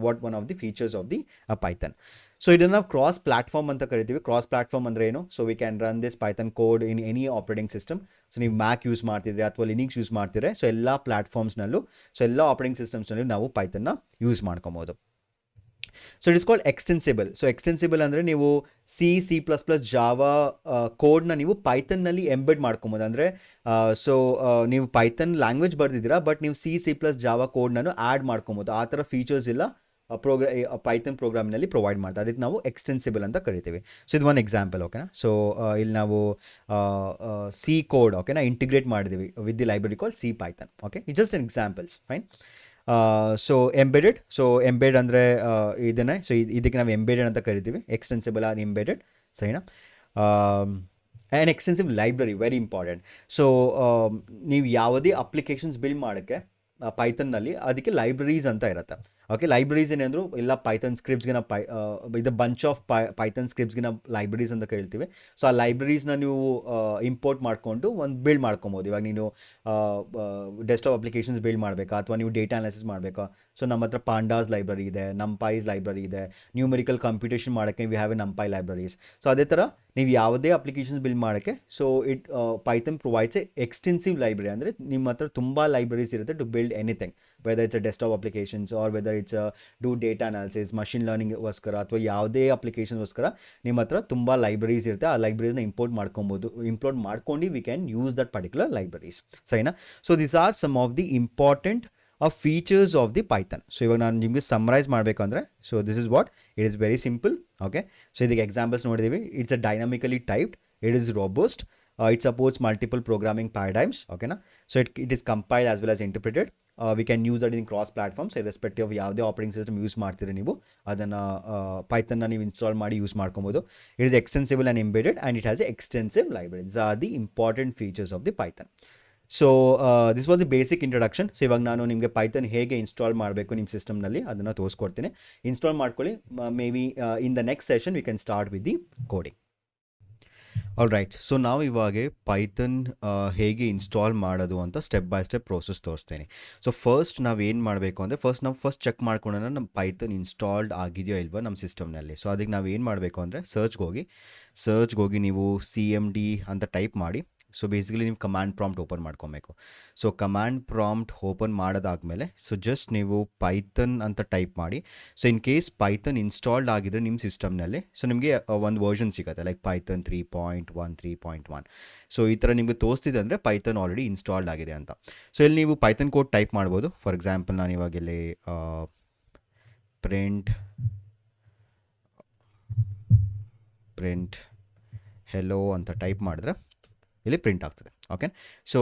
what one of the features of the Python. So ಇದನ್ನು ನಾವು ಕ್ರಾಸ್ ಪ್ಲಾಟ್ಫಾರ್ಮ್ ಅಂತ ಕರಿತೀವಿ. ಕ್ರಾಸ್ ಪ್ಲಾಟ್ಫಾರ್ಮ್ ಅಂದರೆ ಏನು, so we can run this Python code in any operating system. So ನೀವು ಮ್ಯಾಕ್ ಯೂಸ್ ಮಾಡ್ತಿದ್ರೆ ಅಥವಾ ಲಿನಿಕ್ಸ್ ಯೂಸ್ ಮಾಡ್ತಿದ್ರೆ ಸೊ ಎಲ್ಲ ಪ್ಲಾಟ್ಫಾರ್ಮ್ಸ್ನಲ್ಲೂ ಸೊ ಎಲ್ಲ ಆಪರೇಟಿಂಗ್ ಸಿಸ್ಟಮ್ಸ್ನಲ್ಲೂ ನಾವು ಪೈಥನ್ನ ಯೂಸ್ ಮಾಡ್ಕೊಬೋದು. So it is called extensible. So extensible ಅಂದರೆ ನೀವು C++ ಜಾವಾ ಕೋಡ್ನ ನೀವು ಪೈಥನ್ನಲ್ಲಿ ಎಂಬೆಡ್ ಮಾಡ್ಕೊಬೋದು. ಅಂದರೆ ಸೊ ನೀವು ಪೈಥನ್ ಲ್ಯಾಂಗ್ವೇಜ್ ಬರ್ದಿದ್ದೀರಾ ಬಟ್ ನೀವು C++ ಜಾವಾ ಕೋಡ್ನೂ ಆ್ಯಡ್ ಮಾಡ್ಕೊಬೋದು. ಆ ಥರ ಫೀಚರ್ಸ್ ಇಲ್ಲ ಪೈಥನ್ ಪ್ರೋಗ್ರಾಮಿನಲ್ಲಿ ಪ್ರೊವೈಡ್ ಮಾಡ್ತಾರೆ. ಅದಕ್ಕೆ ನಾವು ಎಕ್ಸ್ಟೆನ್ಸಿಬಲ್ ಅಂತ ಕರಿತೀವಿ. ಸೊ ಇದು ಒಂದು ಎಕ್ಸಾಂಪಲ್. ಓಕೆನಾ. ಸೊ ಇಲ್ಲಿ ನಾವು ಸಿ ಕೋಡ್ ಓಕೆನಾ ಇಂಟಿಗ್ರೇಟ್ ಮಾಡಿದ್ದೀವಿ with the library call C Python. Okay, it just N examples. Fine. So embedded. So embed ಅಂದರೆ ಇದನ್ನೇ, ಸೊ ಇದಕ್ಕೆ ನಾವು ಎಂಬೆಡೆಡ್ ಅಂತ ಕರಿತೀವಿ. Extensible R embedded. ಸರಿನಾ. And extensive library very important. So ನೀವು ಯಾವುದೇ ಅಪ್ಲಿಕೇಶನ್ಸ್ ಬಿಲ್ಡ್ ಮಾಡೋಕ್ಕೆ ಪೈಥನ್ನಲ್ಲಿ ಅದಕ್ಕೆ ಲೈಬ್ರರೀಸ್ ಅಂತ ಇರುತ್ತೆ. ಓಕೆ, ಲೈಬ್ರರೀಸ್ ಏನೆಂದ್ರು ಎಲ್ಲ ಪೈಥನ್ ಸ್ಕ್ರಿಪ್ಟ್ಸ್ಗೆ ನಾವು ಇದು ಬಂಚ್ ಆಫ್ ಪೈಥನ್ ಸ್ಕ್ರಿಪ್ಟ್ಸ್ಗೆ ನಾವು ಲೈಬ್ರರೀಸ್ ಅಂತ ಕರಿತೀವಿ. ಸೊ ಆ ಲೈಬ್ರರೀಸ್ನ ನೀವು ಇಂಪೋರ್ಟ್ ಮಾಡಿಕೊಂಡು ಒಂದು ಬಿಲ್ಡ್ ಮಾಡ್ಕೊಬೋದು. ಇವಾಗ ನೀನು ಡೆಸ್ಕ್ಟಾಪ್ ಅಪ್ಲಿಕೇಶನ್ಸ್ ಬಿಲ್ಡ್ ಮಾಡಬೇಕಾ ಅಥವಾ ನೀವು ಡೇಟಾ ಅನಾಲಿಸಿಸ್ ಮಾಡಬೇಕಾ, ಸೊ ನಮ್ಮ ಹತ್ರ ಪಾಂಡಾಸ್ ಲೈಬ್ರರಿ ಇದೆ, ನಂಪೈಸ್ ಲೈಬ್ರರಿ ಇದೆ. ನ್ಯೂಮರಿಕಲ್ ಕಂಪ್ಯೂಟೇಷನ್ ಮಾಡೋಕ್ಕೆ we have a NumPy libraries. So ಅದೇ ಥರ ನೀವು ಯಾವುದೇ ಅಪ್ಲಿಕೇಶನ್ಸ್ ಬಿಲ್ಡ್ ಮಾಡೋಕ್ಕೆ. So Python provides a extensive library, ಅಂದರೆ ನಿಮ್ಮ ಹತ್ರ ತುಂಬ ಲೈಬ್ರರೀಸ್ ಇರುತ್ತೆ to build anything, whether it's a desktop applications or whether it's do data analysis, machine ಲರ್ನಿಂಗ್ಗೋಸ್ಕರ ಅಥವಾ ಯಾವುದೇ ಅಪ್ಲಿಕೇಶನ್ಗೋಸ್ಕರ ನಿಮ್ಮ ಹತ್ರ ತುಂಬ ಲೈಬ್ರರೀಸ್ ಇರುತ್ತೆ. ಆ ಲೈಬ್ರರೀಸ್ನ ಇಂಪೋರ್ಟ್ ಮಾಡ್ಕೊಂಡು we can use that particular libraries, ಸರಿನಾ. So this are some of the important features of the Python. So ಇವಾಗ ನಾನು ನಿಮಗೆ ಸಮ್ರೈಸ್ ಮಾಡಬೇಕಂದ್ರೆ, so this is what it is very simple. Okay, so ಇದಕ್ಕೆ ಎಕ್ಸಾಂಪಲ್ಸ್ ನೋಡಿದ್ದೀವಿ. It's a dynamically typed, it is robust, it supports multiple programming paradigms. Okay na, so it is compiled as well as interpreted. We can use that in cross platforms irrespective of ಯಾವುದೇ operating system use ಮಾಡ್ತೀರಿ ನೀವು ಅದನ್ನು ಪೈಥನ್ನ ನೀವು install ಮಾಡಿ use ಮಾಡ್ಕೊಬೋದು. It is extensible and embedded and it has a extensive library. These are the important features of the Python. So this was the basic introduction. So ಇವಾಗ ನಾನು ನಿಮಗೆ ಪೈಥನ್ ಹೇಗೆ ಇನ್ಸ್ಟಾಲ್ ಮಾಡಬೇಕು ನಿಮ್ಮ ಸಿಸ್ಟಮ್ನಲ್ಲಿ ಅದನ್ನು ತೋರಿಸ್ಕೊಡ್ತೀನಿ. ಇನ್ಸ್ಟಾಲ್ ಮಾಡ್ಕೊಳ್ಳಿ. May be in the next session we can start with the coding. All right, so ನಾವು ಇವಾಗ ಪೈಥನ್ ಹೇಗೆ ಇನ್ಸ್ಟಾಲ್ ಮಾಡೋದು ಅಂತ ಸ್ಟೆಪ್ ಬೈ ಸ್ಟೆಪ್ ಪ್ರೋಸೆಸ್ ತೋರಿಸ್ತೀನಿ. ಸೊ ಫಸ್ಟ್ ನಾವು ಏನು ಮಾಡಬೇಕು ಅಂದರೆ, ನಾವು ಚೆಕ್ ಮಾಡ್ಕೊಳ್ಳೋಣ ನಮ್ಮ ಪೈಥನ್ ಇನ್ಸ್ಟಾಲ್ಡ್ ಆಗಿದೆಯೋ ಇಲ್ವೋ ನಮ್ಮ ಸಿಸ್ಟಮ್ನಲ್ಲಿ. ಸೊ ಅದಕ್ಕೆ ನಾವು ಏನು ಮಾಡಬೇಕು ಅಂದರೆ ಸರ್ಚ್ಗೆ ಹೋಗಿ ನೀವು CMD ಅಂತ ಟೈಪ್ ಮಾಡಿ. ಸೊ ಬೇಸಿಕಲಿ ನೀವು ಕಮಾಂಡ್ ಪ್ರಾಂಪ್ಟ್ ಓಪನ್ ಮಾಡ್ಕೊಬೇಕು. ಸೊ ಕಮಾಂಡ್ ಪ್ರಾಂಪ್ಟ್ ಓಪನ್ ಮಾಡೋದಾದಮೇಲೆ ಸೊ ಜಸ್ಟ್ ನೀವು ಪೈಥನ್ ಅಂತ ಟೈಪ್ ಮಾಡಿ. So in case Python installed ಆಗಿದ್ರೆ ನಿಮ್ಮ ಸಿಸ್ಟಮ್ನಲ್ಲಿ ಸೊ ನಿಮಗೆ ಒಂದು ವರ್ಷನ್ ಸಿಗುತ್ತೆ, ಲೈಕ್ ಪೈಥನ್ 3.1 3.1. ಸೊ ಈ ಥರ ನಿಮಗೆ ತೋರಿಸ್ತಿದೆ ಅಂದರೆ ಪೈಥನ್ ಆಲ್ರೆಡಿ ಇನ್ಸ್ಟಾಲ್ಡ್ ಆಗಿದೆ ಅಂತ. ಸೊ ಇಲ್ಲಿ ನೀವು ಪೈಥನ್ ಕೋಡ್ ಟೈಪ್ ಮಾಡ್ಬೋದು. ಫಾರ್ ಎಕ್ಸಾಂಪಲ್ ನಾನು ಇವಾಗ ಇಲ್ಲಿ ಪ್ರಿಂಟ್ ಹೆಲೋ ಅಂತ ಟೈಪ್ ಮಾಡಿದ್ರೆ ಇಲ್ಲಿ ಪ್ರಿಂಟ್ ಆಗ್ತದೆ. ಓಕೆ, ಸೊ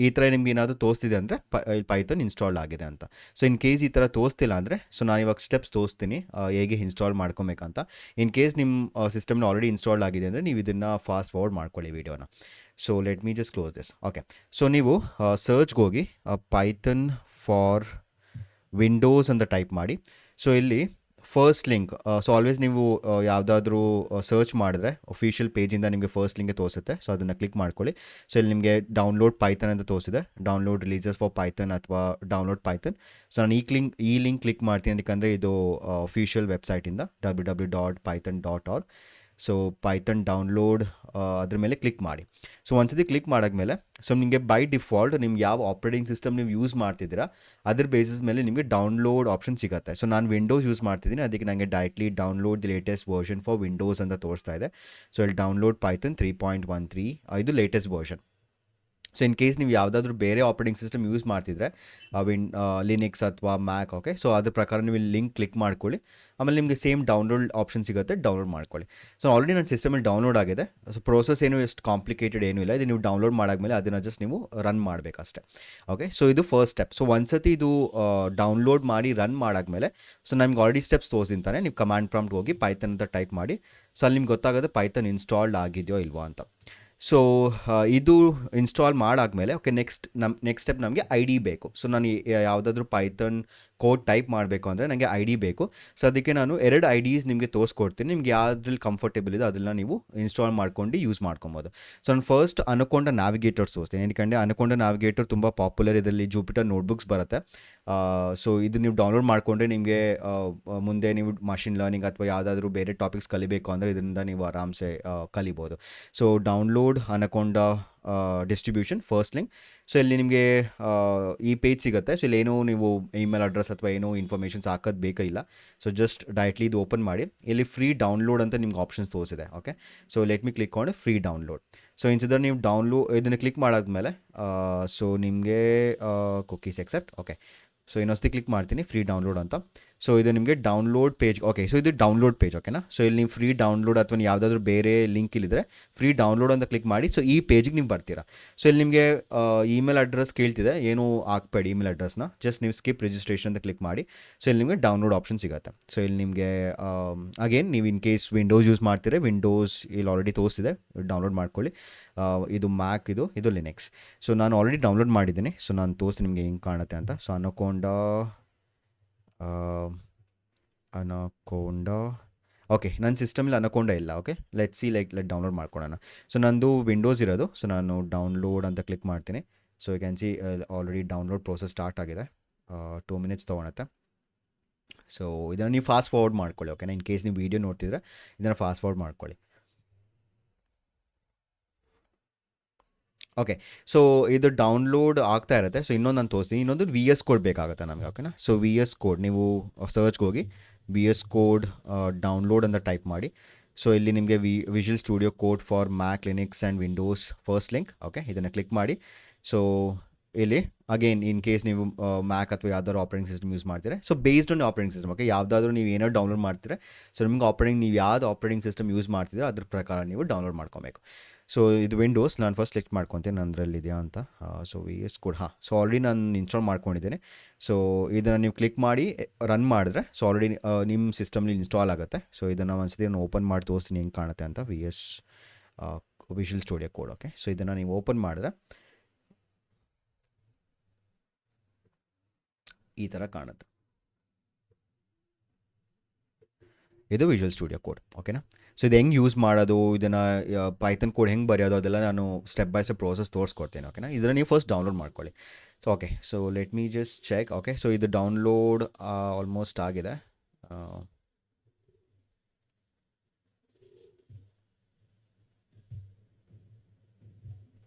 ಈ ಥರ ನಿಮ್ಗೆ ಏನಾದರೂ ತೋರಿಸ್ತಿದೆ ಅಂದರೆ ಪೈಥನ್ ಇನ್ಸ್ಟಾಲ್ ಆಗಿದೆ ಅಂತ. ಸೊ ಇನ್ ಕೇಸ್ ಈ ಥರ ತೋರಿಸ್ತಿಲ್ಲ ಅಂದರೆ ಸೊ ನಾನು ಇವಾಗ ಸ್ಟೆಪ್ಸ್ ತೋರಿಸ್ತೀನಿ ಹೇಗೆ ಇನ್ಸ್ಟಾಲ್ ಮಾಡ್ಕೊಬೇಕಂತ. ಇನ್ ಕೇಸ್ ನಿಮ್ಮ ಸಿಸ್ಟಮ್ನ ಆಲ್ರೆಡಿ ಇನ್ಸ್ಟಾಲ್ ಆಗಿದೆ ಅಂದರೆ ನೀವು ಇದನ್ನು ಫಾಸ್ಟ್ ಫಾರ್ವರ್ಡ್ ಮಾಡ್ಕೊಳ್ಳಿ ವೀಡಿಯೋನ. So let me just close this. Okay, so ನೀವು ಸರ್ಚ್ಗೆ ಹೋಗಿ ಪೈಥನ್ ಫಾರ್ ವಿಂಡೋಸ್ ಅಂತ ಟೈಪ್ ಮಾಡಿ. ಸೊ ಇಲ್ಲಿ ಫಸ್ಟ್ ಲಿಂಕ್, ಸೊ ಆಲ್ವೇಸ್ ನೀವು ಯಾವುದಾದ್ರೂ ಸರ್ಚ್ ಮಾಡಿದ್ರೆ ಅಫಿಷಿಯಲ್ ಪೇಜಿಂದ ನಿಮಗೆ ಫಸ್ಟ್ ಲಿಂಕ್ಗೆ ತೋರಿಸುತ್ತೆ. ಸೊ ಅದನ್ನು ಕ್ಲಿಕ್ ಮಾಡ್ಕೊಳ್ಳಿ. ಸೊ ಇಲ್ಲಿ ನಿಮಗೆ ಡೌನ್ಲೋಡ್ ಪೈಥನ್ ಅಂತ ತೋರಿಸಿದೆ, ಡೌನ್ಲೋಡ್ ರಿಲೀಸಸ್ ಫಾರ್ ಪೈಥನ್ ಅಥವಾ ಡೌನ್ಲೋಡ್ ಪೈಥನ್. ಸೊ ನಾನು ಈ ಲಿಂಕ್ ಕ್ಲಿಕ್ ಮಾಡ್ತೀನಿ, ಯಾಕಂದರೆ ಇದು ಅಫಿಷಿಯಲ್ ವೆಬ್ಸೈಟಿಂದ www.python.org. ಸೊ ಪೈಥನ್ ಡೌನ್ಲೋಡ್ ಅದ್ರ ಮೇಲೆ ಕ್ಲಿಕ್ ಮಾಡಿ. ಸೊ ಒಂದ್ಸತಿ ಕ್ಲಿಕ್ ಮಾಡಾದ್ಮೇಲೆ ಸೊ ನಿಮಗೆ ಬೈ ಡಿಫಾಲ್ಟ್ ನಿಮ್ಗೆ ಯಾವ ಆಪ್ರೇಟಿಂಗ್ ಸಿಸ್ಟಮ್ ನೀವು ಯೂಸ್ ಮಾಡ್ತಿದ್ದೀರಾ ಅದ್ರ ಬೇಸಿಸ್ ಮೇಲೆ ನಿಮಗೆ ಡೌನ್ಲೋಡ್ ಆಪ್ಷನ್ ಸಿಗುತ್ತೆ. ಸೊ ನಾನು ವಿಂಡೋಸ್ ಯೂಸ್ ಮಾಡ್ತಿದ್ದೀನಿ, ಅದಕ್ಕೆ ನನಗೆ directly download the latest version for Windows ಅಂತ ತೋರಿಸ್ತಾ ಇದೆ. ಸೊ ಇಲ್ಲಿ ಡೌನ್ಲೋಡ್ ಪೈಥನ್ 3.13 ಇದು latest version. So in case ನೀವು ಯಾವುದಾದ್ರೂ ಬೇರೆ ಆಪ್ರೇಟಿಂಗ್ ಸಿಸ್ಟಮ್ ಯೂಸ್ ಮಾಡ್ತಿದ್ರೆ ಲಿನಿಕ್ಸ್ ಅಥವಾ ಮ್ಯಾಕ್, ಓಕೆ, ಸೊ ಅದ್ರ ಪ್ರಕಾರ ನೀವು ಇಲ್ಲಿ ಲಿಂಕ್ ಕ್ಲಿಕ್ ಮಾಡ್ಕೊಳ್ಳಿ. ಆಮೇಲೆ ನಿಮಗೆ ಸೇಮ್ ಡೌನ್ಲೋಡ್ ಆಪ್ಷನ್ ಸಿಗುತ್ತೆ, ಡೌನ್ಲೋಡ್ ಮಾಡ್ಕೊಳ್ಳಿ. ಸೊ ಆಲ್ರೆಡಿ ನನ್ನ ಸಿಸ್ಟಮಲ್ಲಿ ಡೌನ್ಲೋಡ್ ಆಗಿದೆ. ಸೊ ಪ್ರೋಸೆಸ್ ಏನು ಎಷ್ಟು ಕಾಂಪ್ಲಿಕೇಟೆಡ್ ಏನೂ ಇಲ್ಲ. ಇದು ನೀವು ಡೌನ್ಲೋಡ್ ಮಾಡಾದ್ಮೇಲೆ ಅದನ್ನು ಜಸ್ಟ್ ನೀವು ರನ್ ಮಾಡಬೇಕಷ್ಟೆ. ಓಕೆ, ಸೊ ಇದು ಫಸ್ಟ್ ಸ್ಟೆಪ್. ಸೊ ಒಂದ್ಸತಿ ಇದು ಡೌನ್ಲೋಡ್ ಮಾಡಿ ರನ್ ಮಾಡಾದ್ಮೇಲೆ ಸೊ ನಮ್ಗೆ ಆಲ್ರೆಡಿ ಸ್ಟೆಪ್ಸ್ ತೋರಿಸಿರ್ತಾನೆ. ನೀವು ಕಮಾಂಡ್ ಪ್ರಾಂಪ್ಟ್ ಹೋಗಿ ಪೈಥನ್ ಅಂತ ಟೈಪ್ ಮಾಡಿ. ಸೊ ಅಲ್ಲಿ ನಿಮ್ಗೆ ಗೊತ್ತಾಗುತ್ತೆ ಪೈಥನ್ ಇನ್ಸ್ಟಾಲ್ಡ್ ಆಗಿದೆಯೋ ಇಲ್ವೋ ಅಂತ. ಸೊ ಇದು ಇನ್ಸ್ಟಾಲ್ ಮಾಡಾದ್ಮೇಲೆ ಓಕೆ, ನೆಕ್ಸ್ಟ್ ಸ್ಟೆಪ್ ನಮಗೆ ID ಬೇಕು. ಸೊ ನಾನು ಯಾವುದಾದ್ರೂ ಪೈಥನ್ ಕೋಡ್ ಟೈಪ್ ಮಾಡಬೇಕು ಅಂದರೆ ನನಗೆ ID ಬೇಕು. ಸೊ ಅದಕ್ಕೆ ನಾನು 2 IDs ನಿಮಗೆ ತೋರಿಸ್ಕೊಡ್ತೀನಿ. ನಿಮ್ಗೆ ಯಾವ್ದ್ರಲ್ಲಿ ಕಂಫರ್ಟೇಬಲ್ ಇದೆ ಅದನ್ನು ನೀವು ಇನ್ಸ್ಟಾಲ್ ಮಾಡ್ಕೊಂಡು ಯೂಸ್ ಮಾಡ್ಕೊಬೋದು. ಸೊ ನಾನು ಫಸ್ಟ್ ಅನಕೊಂಡ ನ್ಯಾವಿಗೇಟರ್ಸ್ ತೋರಿಸ್ತೀನಿ. ಏನಕ್ಕೆ ಅನಕೊಂಡ ನ್ಯಾವಿಗೇಟರ್ ತುಂಬ ಪಾಪ್ಯುಲರ್, ಇದರಲ್ಲಿ ಜೂಪಿಟರ್ ನೋಟ್ಬುಕ್ಸ್ ಬರುತ್ತೆ. ಸೊ ಇದು ನೀವು ಡೌನ್ಲೋಡ್ ಮಾಡಿಕೊಂಡ್ರೆ ನಿಮಗೆ ಮುಂದೆ ನೀವು ಮಷಿನ್ ಲರ್ನಿಂಗ್ ಅಥವಾ ಯಾವುದಾದ್ರೂ ಬೇರೆ ಟಾಪಿಕ್ಸ್ ಕಲಿಬೇಕು ಅಂದರೆ ಇದರಿಂದ ನೀವು ಆರಾಮ್ಸೆ ಕಲಿಬೋದು. So download ಅನಕೊಂಡ distribution first link. So ಇಲ್ಲಿ ನಿಮಗೆ ಈ ಪೇಜ್ ಸಿಗುತ್ತೆ. ಸೊ ಇಲ್ಲಿ ಏನೋ ನೀವು ಇಮೇಲ್ ಅಡ್ರೆಸ್ ಅಥವಾ ಏನೋ ಇನ್ಫಾರ್ಮೇಷನ್ಸ್ ಹಾಕೋದು ಬೇಕಿಲ್ಲ. ಸೊ ಜಸ್ಟ್ ಡೈರೆಕ್ಟ್ಲಿ ಇದು ಓಪನ್ ಮಾಡಿ. ಇಲ್ಲಿ ಫ್ರೀ ಡೌನ್ಲೋಡ್ ಅಂತ ನಿಮ್ಗೆ ಆಪ್ಷನ್ಸ್ ತೋರಿಸಿದೆ. Okay, so let me click ಮಾಡಿ ಫ್ರೀ ಡೌನ್ಲೋಡ್. ಸೊ ಇನ್ಸಿದ್ರೆ ನೀವು ಇದನ್ನು ಕ್ಲಿಕ್ ಮಾಡಾದ್ಮೇಲೆ ಸೊ ನಿಮಗೆ ಕುಕೀಸ್ ಎಕ್ಸೆಪ್ಟ್. ಓಕೆ, ಸೊ ಇನ್ನೊಂದ್ಸತಿ ಕ್ಲಿಕ್ ಮಾಡ್ತೀನಿ ಫ್ರೀ ಡೌನ್ಲೋಡ್ ಅಂತ. ಸೊ ಇದು ನಿಮಗೆ ಡೌನ್ಲೋಡ್ ಪೇಜ್. ಓಕೆ, ಸೊ ಇದು ಡೌನ್ಲೋಡ್ ಪೇಜ್. ಓಕೆನಾ, ಸೊ ಇಲ್ಲಿ ನೀವು ಫ್ರೀ ಡೌನ್ಲೋಡ್ ಅಥವಾ ಯಾವುದಾದ್ರೂ ಬೇರೆ ಲಿಂಕ್ ಇಲ್ಲಿದ್ರೆ ಫ್ರೀ ಡೌನ್ಲೋಡ್ ಅಂತ ಕ್ಲಿಕ್ ಮಾಡಿ. ಸೊ ಈ ಪೇಜಿಗೆ ನೀವು ಬರ್ತೀರಾ. ಸೊ ಇಲ್ಲಿ ನಿಮಗೆ ಇಮೇಲ್ ಅಡ್ರೆಸ್ ಕೇಳ್ತಿದೆ, ಏನು ಹಾಕ್ಬೇಡಿ ಇಮೇಲ್ ಅಡ್ರೆಸ್ನ, ಜಸ್ಟ್ ನೀವು ಸ್ಕಿಪ್ ರಿಜಿಸ್ಟ್ರೇಷನ್ ಅಂತ ಕ್ಲಿಕ್ ಮಾಡಿ. ಸೊ ಇಲ್ಲಿ ನಿಮಗೆ ಡೌನ್ಲೋಡ್ ಆಪ್ಷನ್ ಸಿಗುತ್ತೆ. ಸೊ ಇಲ್ಲಿ ನಿಮಗೆ ಅಗೇನ್ ನೀವು ಇನ್ ಕೇಸ್ ವಿಂಡೋಸ್ ಯೂಸ್ ಮಾಡ್ತೀರಾ, ವಿಂಡೋಸ್ ಇಲ್ಲಿ ಆಲ್ರೆಡಿ ತೋರಿಸಿದೆ, ಡೌನ್ಲೋಡ್ ಮಾಡ್ಕೊಳ್ಳಿ. ಇದು ಮ್ಯಾಕ್, ಇದು ಲಿನೆಕ್ಸ್. ಸೊ ನಾನು ಆಲ್ರೆಡಿ ಡೌನ್ಲೋಡ್ ಮಾಡಿದ್ದೀನಿ. ಸೊ ನಾನು ತೋರಿಸ್ತೀನಿ ನಿಮಗೆ ಹೆಂಗೆ ಕಾಣುತ್ತೆ ಅಂತ. ಸೊ ಅನಕೊಂಡ ಓಕೆ, ನನ್ನ ಸಿಸ್ಟಮಲ್ಲಿ ಅನಕೊಂಡ ಇಲ್ಲ. ಓಕೆ, ಲೆಟ್ ಡೌನ್ಲೋಡ್ ಮಾಡ್ಕೊಳ್ಳೋಣ. ಸೊ ನಂದು ವಿಂಡೋಸ್ ಇರೋದು. ಸೊ ನಾನು ಡೌನ್ಲೋಡ್ ಅಂತ ಕ್ಲಿಕ್ ಮಾಡ್ತೀನಿ. So you can see already download process start ಆಗಿದೆ. 2 ಮಿನಿಟ್ಸ್ ತೊಗೊಳುತ್ತೆ. ಸೊ ಇದನ್ನು ನೀವು ಫಾಸ್ಟ್ ಫಾರ್ವರ್ಡ್ ಮಾಡ್ಕೊಳ್ಳಿ. ಓಕೆನಾ, ಇನ್ ಕೇಸ್ ನೀವು ವೀಡಿಯೋ ನೋಡ್ತಿದ್ರೆ ಇದನ್ನು ಫಾಸ್ಟ್ ಫಾರ್ವರ್ಡ್ ಮಾಡ್ಕೊಳ್ಳಿ. ಓಕೆ. ಸೊ ಇದು ಡೌನ್ಲೋಡ್ ಆಗ್ತಾ ಇರುತ್ತೆ. ಸೊ ಇನ್ನೊಂದು ನಾನು ತೋರಿಸ್ತೀನಿ. ಇನ್ನೊಂದು ವಿ ಎಸ್ ಕೋಡ್ ಬೇಕಾಗುತ್ತೆ ನಮಗೆ. ಓಕೆನಾ. ಸೊ ವಿ ಎಸ್ ಕೋಡ್ ನೀವು ಸರ್ಚ್ಗೆ ಹೋಗಿ ವಿ ಎಸ್ ಕೋಡ್ ಡೌನ್ಲೋಡ್ ಅಂತ ಟೈಪ್ ಮಾಡಿ. ಸೊ ಇಲ್ಲಿ ನಿಮಗೆ visual studio code for Mac Linux and Windows first link. Okay, ಇದನ್ನು ಕ್ಲಿಕ್ ಮಾಡಿ. ಸೊ ಇಲ್ಲಿ ಅಗೇನ್ ಇನ್ ಕೇಸ್ ನೀವು ಮ್ಯಾಕ್ ಅಥವಾ ಯಾವ್ದಾದ್ರು ಆಪರೇಟಿಂಗ್ ಸಿಸ್ಟಮ್ ಯೂಸ್ ಮಾಡ್ತೀರಾ, so based on operating system. Okay, ಯಾವುದಾದ್ರೂ ನೀವು ಏನೋ ಡೌನ್ಲೋಡ್ ಮಾಡ್ತೀರಾ, ಸೊ ನಿಮ್ಗೆ ನೀವು ಯಾವ್ದು ಆಪರೇಟಿಂಗ್ ಸಿಸ್ಟಮ್ ಯೂಸ್ ಮಾಡ್ತಿದ್ರೆ ಅದ್ರ ಪ್ರಕಾರ ನೀವು ಡೌನ್ಲೋಡ್ ಮಾಡ್ಕೊಬೇಕು. ಸೊ ಇದು ವಿಂಡೋಸ್, ನಾನು ಫಸ್ಟ್ ಸೆಲೆಕ್ಟ್ ಮಾಡ್ಕೊತೀನಿ ನಂದ್ರಲ್ಲಿ ಇದೆಯಾ ಅಂತ. ಸೊ ವಿ ಎಸ್ ಕೋಡ್, ಹಾಂ, ಸೊ ಆಲ್ರೆಡಿ ನಾನು ಇನ್ಸ್ಟಾಲ್ ಮಾಡ್ಕೊಂಡಿದ್ದೇನೆ. ಸೊ ಇದನ್ನು ನೀವು ಕ್ಲಿಕ್ ಮಾಡಿ ರನ್ ಮಾಡಿದ್ರೆ ಸೊ ಆಲ್ರೆಡಿ ನಿಮ್ಮ ಸಿಸ್ಟಮ್ಲಿ ಇನ್ಸ್ಟಾಲ್ ಆಗುತ್ತೆ. ಸೊ ಇದನ್ನು ಒಂದ್ಸತಿ ನಾನು ಓಪನ್ ಮಾಡಿ ತೋರಿಸ್ತೀನಿ ಹೆಂಗೆ ಕಾಣುತ್ತೆ ಅಂತ. Visual studio code. Okay, so ಇದನ್ನು ನೀವು ಓಪನ್ ಮಾಡಿದ್ರೆ ಈ ಥರ ಕಾಣುತ್ತೆ. ಇದು ವಿಜುವಲ್ ಸ್ಟುಡಿಯೋ ಕೋಡ್. ಓಕೆನಾ. ಸೊ ಇದು ಹೆಂಗೆ ಯೂಸ್ ಮಾಡೋದು, ಇದನ್ನು ಪೈಥನ್ ಕೋಡ್ ಹೆಂಗೆ ಬರೆಯೋದು, ಅದೆಲ್ಲ ನಾನು ಸ್ಟೆಪ್ ಬೈ ಸ್ಟೆಪ್ ಪ್ರೋಸೆಸ್ ತೋರಿಸ್ಕೊಡ್ತೇನೆ. ಓಕೆನಾ. ಇದನ್ನು ನೀವು ಫಸ್ಟ್ ಡೌನ್ಲೋಡ್ ಮಾಡ್ಕೊಳ್ಳಿ. So okay, so let me just check. Okay, so ಇದು ಡೌನ್ಲೋಡ್ ಆಲ್ಮೋಸ್ಟ್ ಆಗಿದೆ.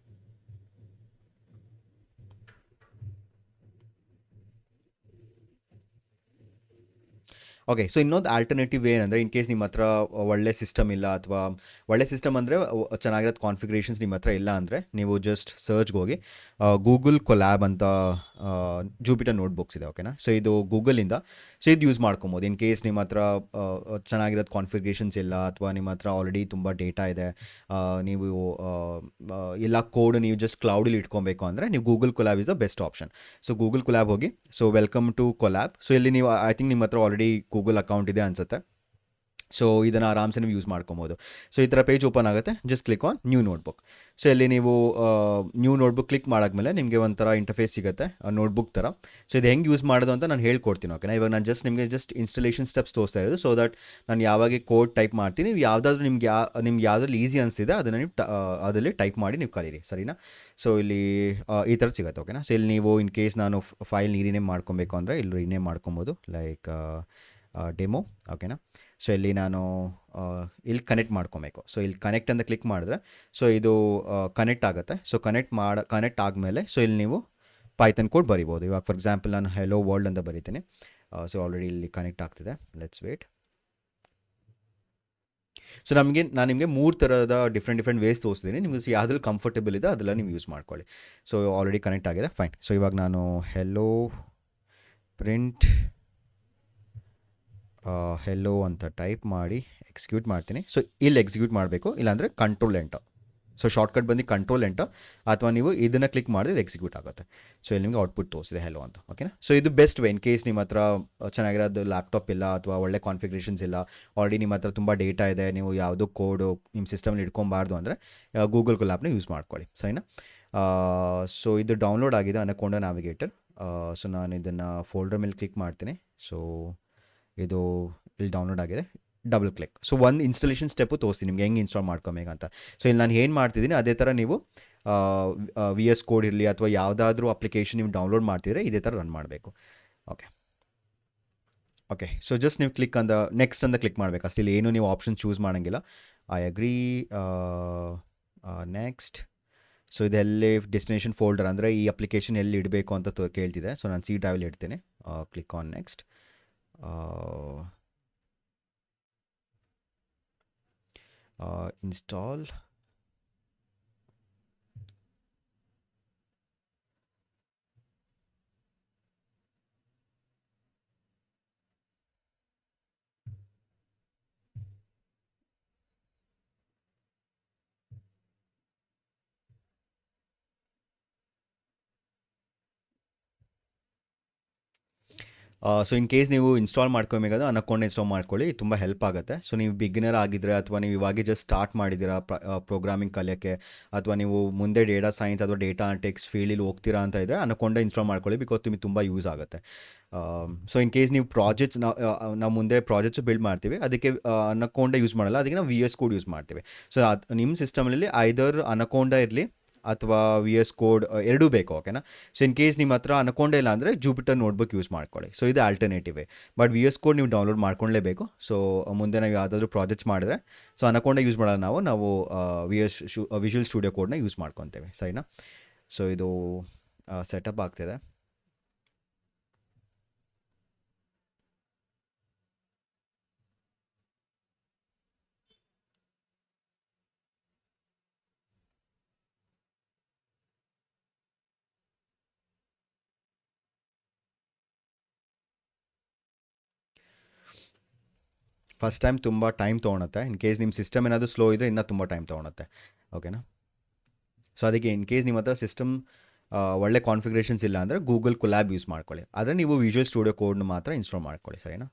ಓಕೆ, ಸೊ ಇನ್ನೊಂದು ಆಲ್ಟರ್ನೇಟಿವ್ ಏನಂದರೆ, ಇನ್ ಕೇಸ್ ನಿಮ್ಮ ಹತ್ರ ಒಳ್ಳೆ ಸಿಸ್ಟಮ್ ಇಲ್ಲ, ಅಥವಾ ಒಳ್ಳೆ ಸಿಸ್ಟಮ್ ಅಂದರೆ ಚೆನ್ನಾಗಿರೋದು ಕಾನ್ಫಿಗ್ರೇಷನ್ಸ್ ನಿಮ್ಮ ಹತ್ರ ಇಲ್ಲ ಅಂದರೆ, ನೀವು ಜಸ್ಟ್ ಸರ್ಚ್ಗೆ ಹೋಗಿ ಗೂಗಲ್ ಕೊಲ್ಯಾಬ್ ಅಂತ ಜೂಪಿಟರ್ ನೋಟ್ಬುಕ್ಸ್ ಇದೆ. ಓಕೆನಾ. ಸೊ ಇದು ಗೂಗಲಿಂದ, ಸೊ ಇದು ಯೂಸ್ ಮಾಡ್ಕೊಬೋದು. ಇನ್ ಕೇಸ್ ನಿಮ್ಮ ಹತ್ರ ಚೆನ್ನಾಗಿರೋದು ಕಾನ್ಫಿಗ್ರೇಷನ್ಸ್ ಇಲ್ಲ, ಅಥವಾ ನಿಮ್ಮ ಹತ್ರ ಆಲ್ರೆಡಿ ತುಂಬ ಡೇಟಾ ಇದೆ, ನೀವು ಎಲ್ಲ ಕೋಡ್ ನೀವು ಜಸ್ಟ್ ಕ್ಲೌಡಲ್ಲಿ ಇಟ್ಕೊಬೇಕು ಅಂದರೆ, ನೀವು Google Colab is the best option. So Google Colab ಹೋಗಿ. So welcome to Colab. So ಇಲ್ಲಿ ನೀವು ಐ ಥಿಂಕ್ ನಿಮ್ಮ ಹತ್ರ ಆಲ್ರೆಡಿ ಗೂಗಲ್ ಅಕೌಂಟ್ ಇದೆ ಅನಿಸುತ್ತೆ. ಸೊ ಇದನ್ನು ಆರಾಮ್ಸೆ ನೀವು ಯೂಸ್ ಮಾಡ್ಕೊಬೋದು. ಸೊ ಈ ಥರ ಪೇಜ್ ಓಪನ್ ಆಗುತ್ತೆ. Just click on new notebook. So ಇಲ್ಲಿ ನೀವು ನ್ಯೂ ನೋಟ್ಬುಕ್ ಕ್ಲಿಕ್ ಮಾಡಾದ್ಮೇಲೆ ನಿಮಗೆ ಒಂಥರ ಇಂಟರ್ಫೇಸ್ ಸಿಗುತ್ತೆ ನೋಟ್ಬುಕ್ ಥರ. ಸೊ ಇದು ಹೆಂಗೆ ಯೂಸ್ ಮಾಡೋದು ಅಂತ ನಾನು ಹೇಳ್ಕೊಡ್ತೀನಿ. ಓಕೆನಾ. ಇವಾಗ ನಾನು ನಿಮಗೆ ಇನ್ಸ್ಟಾಲೇಷನ್ ಸ್ಟೆಪ್ಸ್ ತೋರಿಸ್ತಾ ಇರೋದು, ಸೊ ದಟ್ ನಾನು ಯಾವಾಗ ಕೋಡ್ ಟೈಪ್ ಮಾಡ್ತೀನಿ, ನೀವು ಯಾವುದಾದ್ರೂ ನಿಮ್ಗೆ ಯಾವುದ್ರಲ್ಲಿ ಈಸಿ ಅನಿಸಿದೆ ಅದನ್ನು ನೀವು ಅದರಲ್ಲಿ ಟೈಪ್ ಮಾಡಿ ನೀವು ಕಲೀರಿ. ಸರಿನಾ. ಸೊ ಇಲ್ಲಿ ಈ ಥರ ಸಿಗುತ್ತೆ. ಓಕೆನಾ. ಸೊ ಇಲ್ಲಿ ನೀವು ಇನ್ ಕೇಸ್ ನಾನು ಫೈಲ್ ರೀನೇಮ್ ಮಾಡ್ಕೊಬೇಕು ಅಂದರೆ ಇಲ್ಲಿ ರೀನೇಮ್ ಮಾಡ್ಕೊಬೋದು, ಲೈಕ್ ಡೆಮೋ. ಓಕೆನಾ. ಸೊ ಇಲ್ಲಿ ನಾನು ಇಲ್ಲಿ ಕನೆಕ್ಟ್ ಮಾಡ್ಕೊಬೇಕು. ಸೊ ಇಲ್ಲಿ ಕನೆಕ್ಟ್ ಅಂತ ಕ್ಲಿಕ್ ಮಾಡಿದ್ರೆ ಸೊ ಇದು ಕನೆಕ್ಟ್ ಆಗುತ್ತೆ. ಸೊ ಕನೆಕ್ಟ್ ಆದಮೇಲೆ ಸೊ ಇಲ್ಲಿ ನೀವು ಪೈಥನ್ ಕೋಡ್ ಬರಿಬೋದು. ಇವಾಗ ಫಾರ್ ಎಕ್ಸಾಂಪಲ್ ನಾನು ಹೆಲೋ ವರ್ಲ್ಡ್ ಅಂತ ಬರಿತೀನಿ. ಸೊ ಆಲ್ರೆಡಿ ಇಲ್ಲಿ ಕನೆಕ್ಟ್ ಆಗ್ತಿದೆ. Let's wait. ಸೊ ನಾನು ನಿಮಗೆ 3 ಥರದ ಡಿಫ್ರೆಂಟ್ ವೇಸ್ ತೋರಿಸ್ತೀನಿ. ನಿಮಗೆ ಯಾವ್ದ್ರಲ್ಲಿ ಕಂಫರ್ಟೇಬಲ್ ಇದೆ ಅದೆಲ್ಲ ನೀವು ಯೂಸ್ ಮಾಡ್ಕೊಳ್ಳಿ. ಸೊ ಆಲ್ರೆಡಿ ಕನೆಕ್ಟ್ ಆಗಿದೆ. ಫೈನ್. ಸೊ ಇವಾಗ ನಾನು ಹೆಲೋ ಪ್ರಿಂಟ್ ಹೆಲೋ ಅಂತ ಟೈಪ್ ಮಾಡಿ ಎಕ್ಸಿಕ್ಯೂಟ್ ಮಾಡ್ತೀನಿ. ಸೊ ಇಲ್ಲಿ ಎಕ್ಸಿಕ್ಯೂಟ್ ಮಾಡಬೇಕು, ಇಲ್ಲಾಂದರೆ ಕಂಟ್ರೋಲ್ ಎಂಟರ್. ಸೊ ಶಾರ್ಟ್ಕಟ್ ಬಂದು ಕಂಟ್ರೋಲ್ ಎಂಟರ್, ಅಥವಾ ನೀವು ಇದನ್ನು ಕ್ಲಿಕ್ ಮಾಡಿದ್ರೆ ಎಕ್ಸಿಕ್ಯೂಟ್ ಆಗುತ್ತೆ. ಸೊ ಇಲ್ಲಿ ನಿಮಗೆ ಔಟ್ಪುಟ್ ತೋರಿಸಿದೆ ಹೆಲೋ ಅಂತ. ಓಕೆನಾ. ಸೊ ಇದು ಬೆಸ್ಟ್ ವೇ. ಇನ್ ಕೇಸ್ ನಿಮ್ಮ ಹತ್ರ ಚೆನ್ನಾಗಿರೋದು ಲ್ಯಾಪ್ಟಾಪ್ ಇಲ್ಲ, ಅಥವಾ ಒಳ್ಳೆ ಕಾನ್ಫಿಗ್ರೇಷನ್ಸ್ ಇಲ್ಲ, ಆಲ್ರೆಡಿ ನಿಮ್ಮ ಹತ್ರ ತುಂಬ ಡೇಟಾ ಇದೆ, ನೀವು ಯಾವುದೋ ಕೋಡು ನಿಮ್ಮ ಸಿಸ್ಟಮಲ್ಲಿ ಇಟ್ಕೊಬಾರ್ದು ಅಂದರೆ ಗೂಗಲ್ ಕೊಲ್ಯಾಬ್ನ ಯೂಸ್ ಮಾಡ್ಕೊಳ್ಳಿ. ಸರಿನಾ. ಸೊ ಇದು ಡೌನ್ಲೋಡ್ ಆಗಿದೆ ಅನಕೊಂಡ ನ್ಯಾವಿಗೇಟರ್. ಸೊ ನಾನು ಇದನ್ನು ಫೋಲ್ಡರ್ ಮೇಲೆ ಕ್ಲಿಕ್ ಮಾಡ್ತೀನಿ. ಸೊ ಇದು ಇಲ್ಲಿ ಡೌನ್ಲೋಡ್ ಆಗಿದೆ. Double click. ಸೊ ಒಂದು ಇನ್ಸ್ಟಾಲೇಷನ್ ಸ್ಟೆಪ್ಪು ತೋರಿಸ್ತೀನಿ ನಿಮ್ಗೆ ಹೆಂಗೆ ಇನ್ಸ್ಟಾಲ್ ಮಾಡ್ಕೊಬೇಕಂತ. ಸೊ ಇಲ್ಲಿ ನಾನು ಏನು ಮಾಡ್ತಿದ್ದೀನಿ ಅದೇ ಥರ ನೀವು ವಿ ಎಸ್ ಕೋಡ್ ಇರಲಿ ಅಥವಾ ಯಾವುದಾದ್ರೂ ಅಪ್ಲಿಕೇಶನ್ ನೀವು ಡೌನ್ಲೋಡ್ ಮಾಡ್ತಿದ್ರೆ ಇದೇ ಥರ ರನ್ ಮಾಡಬೇಕು. ಓಕೆ. ಸೊ ಜಸ್ಟ್ ನೀವು ಕ್ಲಿಕ್ ಅಂದ ನೆಕ್ಸ್ಟ್ ಅಂತ ಕ್ಲಿಕ್ ಮಾಡಬೇಕು ಅಷ್ಟೇ. ಇಲ್ಲಿ ಏನು ನೀವು ಆಪ್ಷನ್ ಚೂಸ್ ಮಾಡೋಂಗಿಲ್ಲ. I agree, next. ಸೊ ಇದೆಲ್ಲಿ ಡೆಸ್ಟಿನೇಷನ್ ಫೋಲ್ಡರ್ ಅಂದರೆ ಈ ಅಪ್ಲಿಕೇಶನ್ ಎಲ್ಲಿ ಇಡಬೇಕು ಅಂತ ಕೇಳ್ತಿದೆ. ಸೊ ನಾನು ಸಿ ಡ್ರೈವಲ್ಲಿ ಇಡ್ತೀನಿ. Click on next. install. So in case ನೀವು ಇನ್ಸ್ಟಾಲ್ ಮಾಡ್ಕೊಬೇಕಾದ್ರೆ ಅನಕೊಂಡ ಇನ್ಸ್ಟಾಲ್ ಮಾಡ್ಕೊಳ್ಳಿ, ತುಂಬ ಹೆಲ್ಪ್ ಆಗುತ್ತೆ. ಸೊ ನೀವು ಬಿಗಿನರ್ ಆಗಿದ್ದರೆ, ಅಥವಾ ನೀವು ಇವಾಗೆ ಜಸ್ಟ್ ಸ್ಟಾರ್ಟ್ ಮಾಡಿದ್ದೀರಾ ಪ್ರೋಗ್ರಾಮಿಂಗ್ ಕಲಿಯೋಕ್ಕೆ, ಅಥವಾ ನೀವು ಮುಂದೆ ಡೇಟಾ ಸೈನ್ಸ್ ಅಥವಾ ಡೇಟಾ ಅನಾಲಿಟಿಕ್ಸ್ ಫೀಲ್ಡಲ್ಲಿ ಹೋಗ್ತೀರಾ ಅಂತ ಇದ್ದರೆ ಅನಕೊಂಡ ಇನ್ಸ್ಟಾಲ್ ಮಾಡ್ಕೊಳ್ಳಿ, ಬಿಕಾಸ್ ನಿಮಗೆ ತುಂಬ ಯೂಸ್ ಆಗುತ್ತೆ. ಸೊ ಇನ್ ಕೇಸ್ ನೀವು ಪ್ರಾಜೆಕ್ಟ್ಸ್ ನಾವು ಮುಂದೆ ಪ್ರಾಜೆಕ್ಟ್ಸು ಬಿಲ್ಡ್ ಮಾಡ್ತೀವಿ, ಅದಕ್ಕೆ ಅನಕೊಂಡ ಯೂಸ್ ಮಾಡಲ್ಲ, ಅದಕ್ಕೆ ನಾವು ವಿ ಎಸ್ ಕೋಡ್ ಯೂಸ್ ಮಾಡ್ತೀವಿ. ಸೊ ನಿಮ್ಮ ಸಿಸ್ಟಮಲ್ಲಿ ಐದರ್ ಅನಕೊಂಡ ಇರಲಿ ಅಥವಾ ವಿ ಎಸ್ ಕೋಡ್ ಎರಡೂ ಬೇಕು, ಓಕೆನಾ. ಸೊ ಇನ್ ಕೇಸ್ ನಿಮ್ಮ ಹತ್ರ ಅನ್ಕೊಂಡೇ ಇಲ್ಲ ಅಂದರೆ ಜೂಪಿಟರ್ ನೋಟ್ಬುಕ್ ಯೂಸ್ ಮಾಡ್ಕೊಳ್ಳಿ. ಸೊ ಇದು ಆಲ್ಟರ್ನೇಟಿವ್. ಬಟ್ ವಿ ಎಸ್ ಕೋಡ್ ನೀವು ಡೌನ್ಲೋಡ್ ಮಾಡ್ಕೊಳ್ಳೇಬೇಕು. ಸೊ ಮುಂದೆ ನಾವು ಯಾವುದಾದ್ರೂ ಪ್ರಾಜೆಕ್ಟ್ಸ್ ಮಾಡಿದ್ರೆ ಸೊ ಅನ್ಕೊಂಡೇ ಯೂಸ್ ಮಾಡೋಲ್ಲ, ನಾವು ವಿಜುವಲ್ ಸ್ಟುಡಿಯೋ ಕೋಡ್ನ ಯೂಸ್ ಮಾಡ್ಕೊತೇವೆ, ಸರಿನಾ. ಸೊ ಇದು ಸೆಟಪ್ ಆಗ್ತಿದೆ. ಫಸ್ಟ್ ಟೈಮ್ ತುಂಬ ಟೈಮ್ ತೊಗೊಳುತ್ತೆ. ಇನ್ ಕೇಸ್ ನಿಮ್ಮ ಸಿಸ್ಟಮ್ ಏನಾದರೂ ಸ್ಲೋ ಇದ್ದರೆ ಇನ್ನೂ ತುಂಬ ಟೈಮ್ ತೊಗೊಳುತ್ತೆ, ಓಕೆನಾ. ಸೊ ಅದಕ್ಕೆ ಇನ್ ಕೇಸ್ ನಿಮ್ಮ ಹತ್ರ ಸಿಸ್ಟಮ್ ಒಳ್ಳೆ ಕಾನ್ಫಿಗರೇಷನ್ಸ್ ಇಲ್ಲ ಅಂದರೆ ಗೂಗಲ್ ಕೊಲ್ಯಾಬ್ ಯೂಸ್ ಮಾಡ್ಕೊಳ್ಳಿ. ಆದರೆ ನೀವು ವಿಜುವಲ್ ಸ್ಟುಡಿಯೋ ಕೋಡ್ನ ಮಾತ್ರ ಇನ್ಸ್ಟಾಲ್ ಮಾಡ್ಕೊಳ್ಳಿ, ಸರಿನಾ.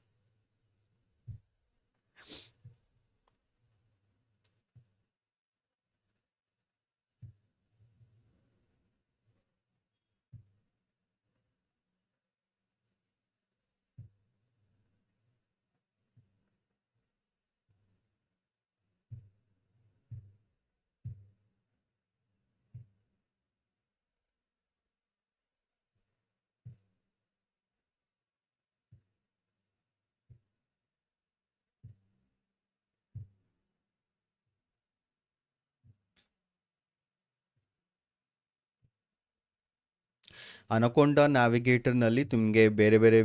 ಅನಕೊಂಡ ನ್ಯಾವಿಗೇಟರ್ನಲ್ಲಿ ನಿಮಗೆ ಬೇರೆ ಬೇರೆ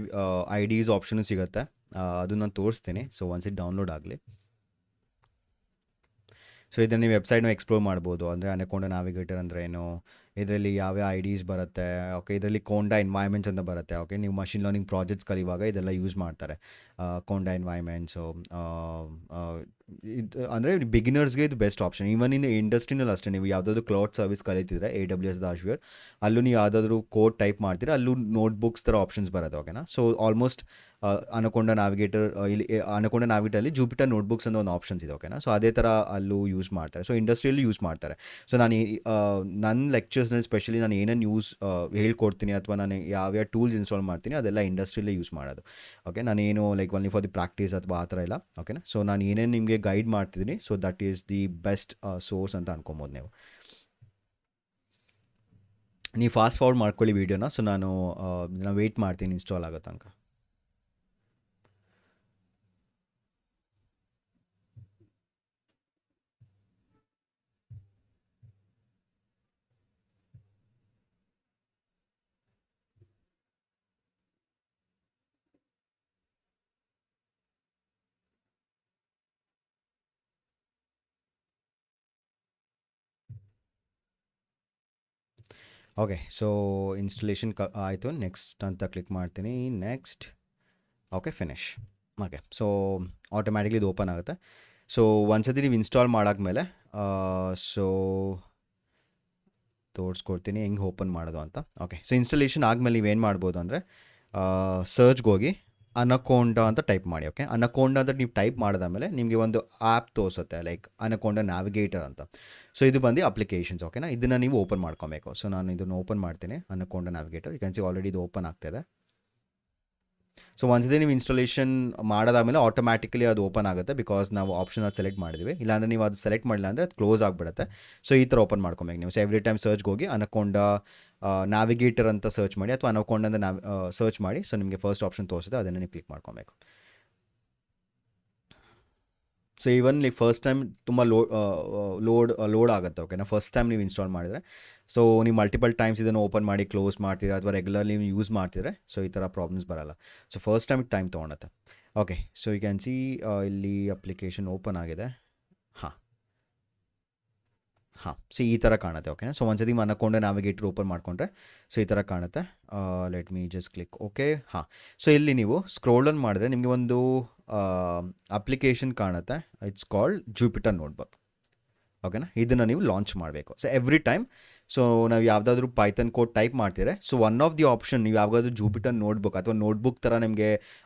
ಐ ಡಿಸ್ ಆಪ್ಷನ್ ಸಿಗುತ್ತೆ. ಅದನ್ನು ನಾನು ತೋರಿಸ್ತೀನಿ. ಸೊ ಒನ್ಸ್ ಇದು ಡೌನ್ಲೋಡ್ ಆಗಲಿ. ಸೊ ಇದನ್ನು ನೀವು ವೆಬ್ಸೈಟ್ನ ಎಕ್ಸ್ಪ್ಲೋರ್ ಮಾಡ್ಬೋದು. ಅಂದರೆ ಅನಕೊಂಡ ನ್ಯಾವಿಗೇಟರ್ ಅಂದರೆ ಏನು, ಇದರಲ್ಲಿ ಯಾವ್ಯಾವ ಐ ಡಿಸ್ ಬರುತ್ತೆ, ಓಕೆ. ಇದರಲ್ಲಿ ಕೋಂಡಾ ಎನ್ವೈರ್ಮೆಂಟ್ಸ್ ಅಂತ ಬರುತ್ತೆ, ಓಕೆ. ನೀವು ಮಷಿನ್ ಲರ್ನಿಂಗ್ ಪ್ರಾಜೆಕ್ಟ್ಸ್ ಕಲಿಯುವಾಗ ಇದೆಲ್ಲ ಯೂಸ್ ಮಾಡ್ತಾರೆ, ಕೋಂಡಾ ಎನ್ವೈರ್ಮೆಂಟ್ಸು. ಇದು ಅಂದರೆ ಬಿಗಿನರ್ಸ್ಗೆ ಇದು ಬೆಸ್ಟ್ ಆಪ್ಷನ್. ಈವನ್ ಇನ್ ಇಂಡಸ್ಟ್ರಿನಲ್ಲಿ ಅಷ್ಟೇ, ನೀವು ಯಾವುದಾದ್ರೂ ಕ್ಲೌಡ್ ಸರ್ವಿಸ್ ಕಲಿತಿದ್ರೆ AWS ಅಶ್ಯೂರ್, ಅಲ್ಲೂ ನೀವು ಯಾವುದಾದ್ರೂ ಕೋಡ್ ಟೈಪ್ ಮಾಡ್ತೀರಾ, ಅಲ್ಲೂ ನೋಟ್ಬುಕ್ಸ್ ಥರ ಆಪ್ಷನ್ಸ್ ಬರುತ್ತೆ, ಓಕೆನಾ. ಸೊ ಆಲ್ಮೋಸ್ಟ್ ಅನಕೊಂಡ ನ್ಯಾವಿಗೇಟರ್ ಇಲ್ಲಿ ಅನಕೊಂಡ ನ್ಯಾವಿಗೇಟರಲ್ಲಿ ಜೂಪಿಟರ್ ನೋಟ್ಬುಕ್ಸ್ ಅಂತ ಒಂದು ಆಪ್ಷನ್ಸ್ ಇದೆ, ಓಕೆನಾ. ಸೊ ಅದೇ ಥರ ಅಲ್ಲೂ ಯೂಸ್ ಮಾಡ್ತಾರೆ. ಸೊ ಇಂಡಸ್ಟ್ರಿಯಲ್ಲೂ ಯೂಸ್ ಮಾಡ್ತಾರೆ. ಸೊ ನನ್ನ ಲೆಕ್ಚರ್ಸ್ನಲ್ಲಿ ಸ್ಪೆಷಲಿ ನಾನು ಏನೇನು ಹೇಳ್ಕೊಡ್ತೀನಿ ಅಥವಾ ನಾನು ಯಾವ್ಯಾವ ಟೂಲ್ಸ್ ಇನ್ಸ್ಟಾಲ್ ಮಾಡ್ತೀನಿ ಅದೆಲ್ಲ ಇಂಡಸ್ಟ್ರಿಯಲ್ಲೇ ಯೂಸ್ ಮಾಡೋದು, ಓಕೆ. ನಾನೇನು like only for the practice ಅಥವಾ ಆ ಥರ ಇಲ್ಲ, ಓಕೆನಾ. ಸೊ ನಾನು ಏನೇನು ನಿಮಗೆ ಗೈಡ್ ಮಾಡ್ತಿದ್ದೀನಿ, so that is the best source ಅಂತ ಅನ್ಕೊಬೋದು ನೀವು. ನೀವು ಫಾಸ್ಟ್ ಫಾರ್ವರ್ಡ್ ಮಾಡ್ಕೊಳ್ಳಿ ವೀಡಿಯೋನ. ಸೊ ನಾನು ವೆಯ್ಟ್ ಮಾಡ್ತೀನಿ ಇನ್ಸ್ಟಾಲ್ ಆಗೋ ತನಕ. ಓಕೆ, ಸೊ ಇನ್ಸ್ಟಾಲೇಷನ್ ಆಯಿತು. ನೆಕ್ಸ್ಟ್ ಅಂತ ಕ್ಲಿಕ್ ಮಾಡ್ತೀನಿ. Next, okay, finish. Okay, so automatically ಇದು ಓಪನ್ ಆಗುತ್ತೆ. ಸೊ ಒಂದ್ಸತಿ ನೀವು ಇನ್ಸ್ಟಾಲ್ ಮಾಡಾದ್ಮೇಲೆ ಸೊ ತೋರಿಸ್ಕೊಡ್ತೀನಿ ಹೆಂಗೆ ಓಪನ್ ಮಾಡೋದು ಅಂತ. ಓಕೆ, ಸೊ ಇನ್ಸ್ಟಾಲೇಷನ್ ಆದಮೇಲೆ ನೀವೇನು ಮಾಡ್ಬೋದು ಅಂದರೆ ಸರ್ಚ್ಗೆ ಹೋಗಿ ಅನಕೊಂಡ ಅಂತ ಟೈಪ್ ಮಾಡಿ, ಓಕೆ. ಅನಕೊಂಡ ಅಂತ ನೀವು ಟೈಪ್ ಮಾಡಿದಾದ್ಮೇಲೆ ನಿಮಗೆ ಒಂದು ಆ್ಯಪ್ ತೋರಿಸುತ್ತೆ, ಲೈಕ್ ಅನಕೊಂಡ ನ್ಯಾವಿಗೇಟರ್ ಅಂತ. ಸೊ ಇದು ಬಂದು ಅಪ್ಲಿಕೇಶನ್ಸ್, ಓಕೆನಾ. ಇದನ್ನು ನೀವು ಓಪನ್ ಮಾಡ್ಕೊಬೇಕು. ಸೊ ನಾನು ಇದನ್ನು ಓಪನ್ ಮಾಡ್ತೀನಿ, Anaconda navigator. You can see already ಇದು ಓಪನ್ ಆಗ್ತಾಯಿದೆ. ಸೊ ಒಂದ್ಸತಿ ನೀವು ಇನ್ಸ್ಟಾಲೇಷನ್ ಮಾಡೋದಾದಮೇಲೆ ಆಟೋಮ್ಯಾಟಿಕಲಿ ಅದು ಓಪನ್ ಆಗುತ್ತೆ, ಬಿಕಾಸ್ ನಾವು ಆಪ್ಷನ್ ಅದು ಸೆಲೆಕ್ಟ್ ಮಾಡಿದ್ವಿ. ಇಲ್ಲಾಂದರೆ ನೀವು ಅದು ಸೆಲೆಕ್ಟ್ ಮಾಡಿಲ್ಲ ಅಂದರೆ ಅದು ಕ್ಲೋಸ್ ಆಗಿಬಿಡುತ್ತೆ. ಸೊ ಈ ಥರ ಓಪನ್ ಮಾಡ್ಕೊಬೇಕು ನೀವು. ಸೊ ಎವ್ರಿ ಟೈಮ್ ಸರ್ಚ್ಗೆ ಹೋಗಿ ಅನಕೊಂಡ ನ್ಯಾವಿಗೇಟರ್ ಅಂತ ಸರ್ಚ್ ಮಾಡಿ, ಅಥವಾ ಅನಕೊಂಡ ಅಂತ ಸರ್ಚ್ ಮಾಡಿ. ಸೊ ನಿಮಗೆ ಫಸ್ಟ್ ಆಪ್ಷನ್ ತೋರಿಸುತ್ತೆ, ಅದನ್ನು ನೀವು ಕ್ಲಿಕ್ ಮಾಡ್ಕೊಬೇಕು. So even like first time ತುಂಬ ಲೋಡ್ ಆಗುತ್ತೆ, ಓಕೆನಾ. ಫಸ್ಟ್ ಟೈಮ್ ನೀವು ಇನ್ಸ್ಟಾಲ್ ಮಾಡಿದರೆ, ಸೊ ನೀವು ಮಲ್ಟಿಪಲ್ ಟೈಮ್ಸ್ ಇದನ್ನು ಓಪನ್ ಮಾಡಿ ಕ್ಲೋಸ್ ಮಾಡ್ತೀರಾ ಅಥವಾ ರೆಗ್ಯುಲರ್ಲಿ ನೀವು ಯೂಸ್ ಮಾಡ್ತಿದ್ರೆ ಸೊ ಈ ಥರ ಪ್ರಾಬ್ಲಮ್ಸ್ ಬರೋಲ್ಲ. ಸೊ ಫಸ್ಟ್ ಟೈಮ್ ತೊಗೊಳುತ್ತೆ. Okay, so you can see ಇಲ್ಲಿ ಅಪ್ಲಿಕೇಶನ್ ಓಪನ್ ಆಗಿದೆ. ಸೊ ಈ ಥರ ಕಾಣುತ್ತೆ, ಓಕೆನಾ. ಸೊ ಒಂದ್ಸತಿ ಅನಕೊಂಡ ನ್ಯಾವಿಗೇಟರ್ ಓಪನ್ ಮಾಡಿಕೊಂಡ್ರೆ ಸೊ ಈ ಥರ ಕಾಣುತ್ತೆ. Let me just click okay. So ಇಲ್ಲಿ ನೀವು ಸ್ಕ್ರೋಲ್ ಆನ್ ಮಾಡಿದ್ರೆ ನಿಮಗೆ ಒಂದು ಅಪ್ಲಿಕೇಶನ್ ಕಾಣುತ್ತೆ. ಇಟ್ಸ್ ಕಾಲ್ಡ್ ಜೂಪಿಟರ್ ನೋಟ್ಬುಕ್, ಓಕೆನಾ. ಇದನ್ನು ನೀವು ಲಾಂಚ್ ಮಾಡಬೇಕು. ಸೊ ಎವ್ರಿ ಟೈಮ್ ಸೊ ನಾವು ಯಾವುದಾದ್ರೂ ಪೈಥನ್ ಕೋಡ್ ಟೈಪ್ ಮಾಡ್ತೀರಾ, so one of the option ನೀವು ಯಾವುದಾದ್ರೂ ಜೂಪಿಟರ್ ನೋಟ್ಬುಕ್ ಅಥವಾ ನೋಟ್ಬುಕ್ ಥರ ನಿಮಗೆ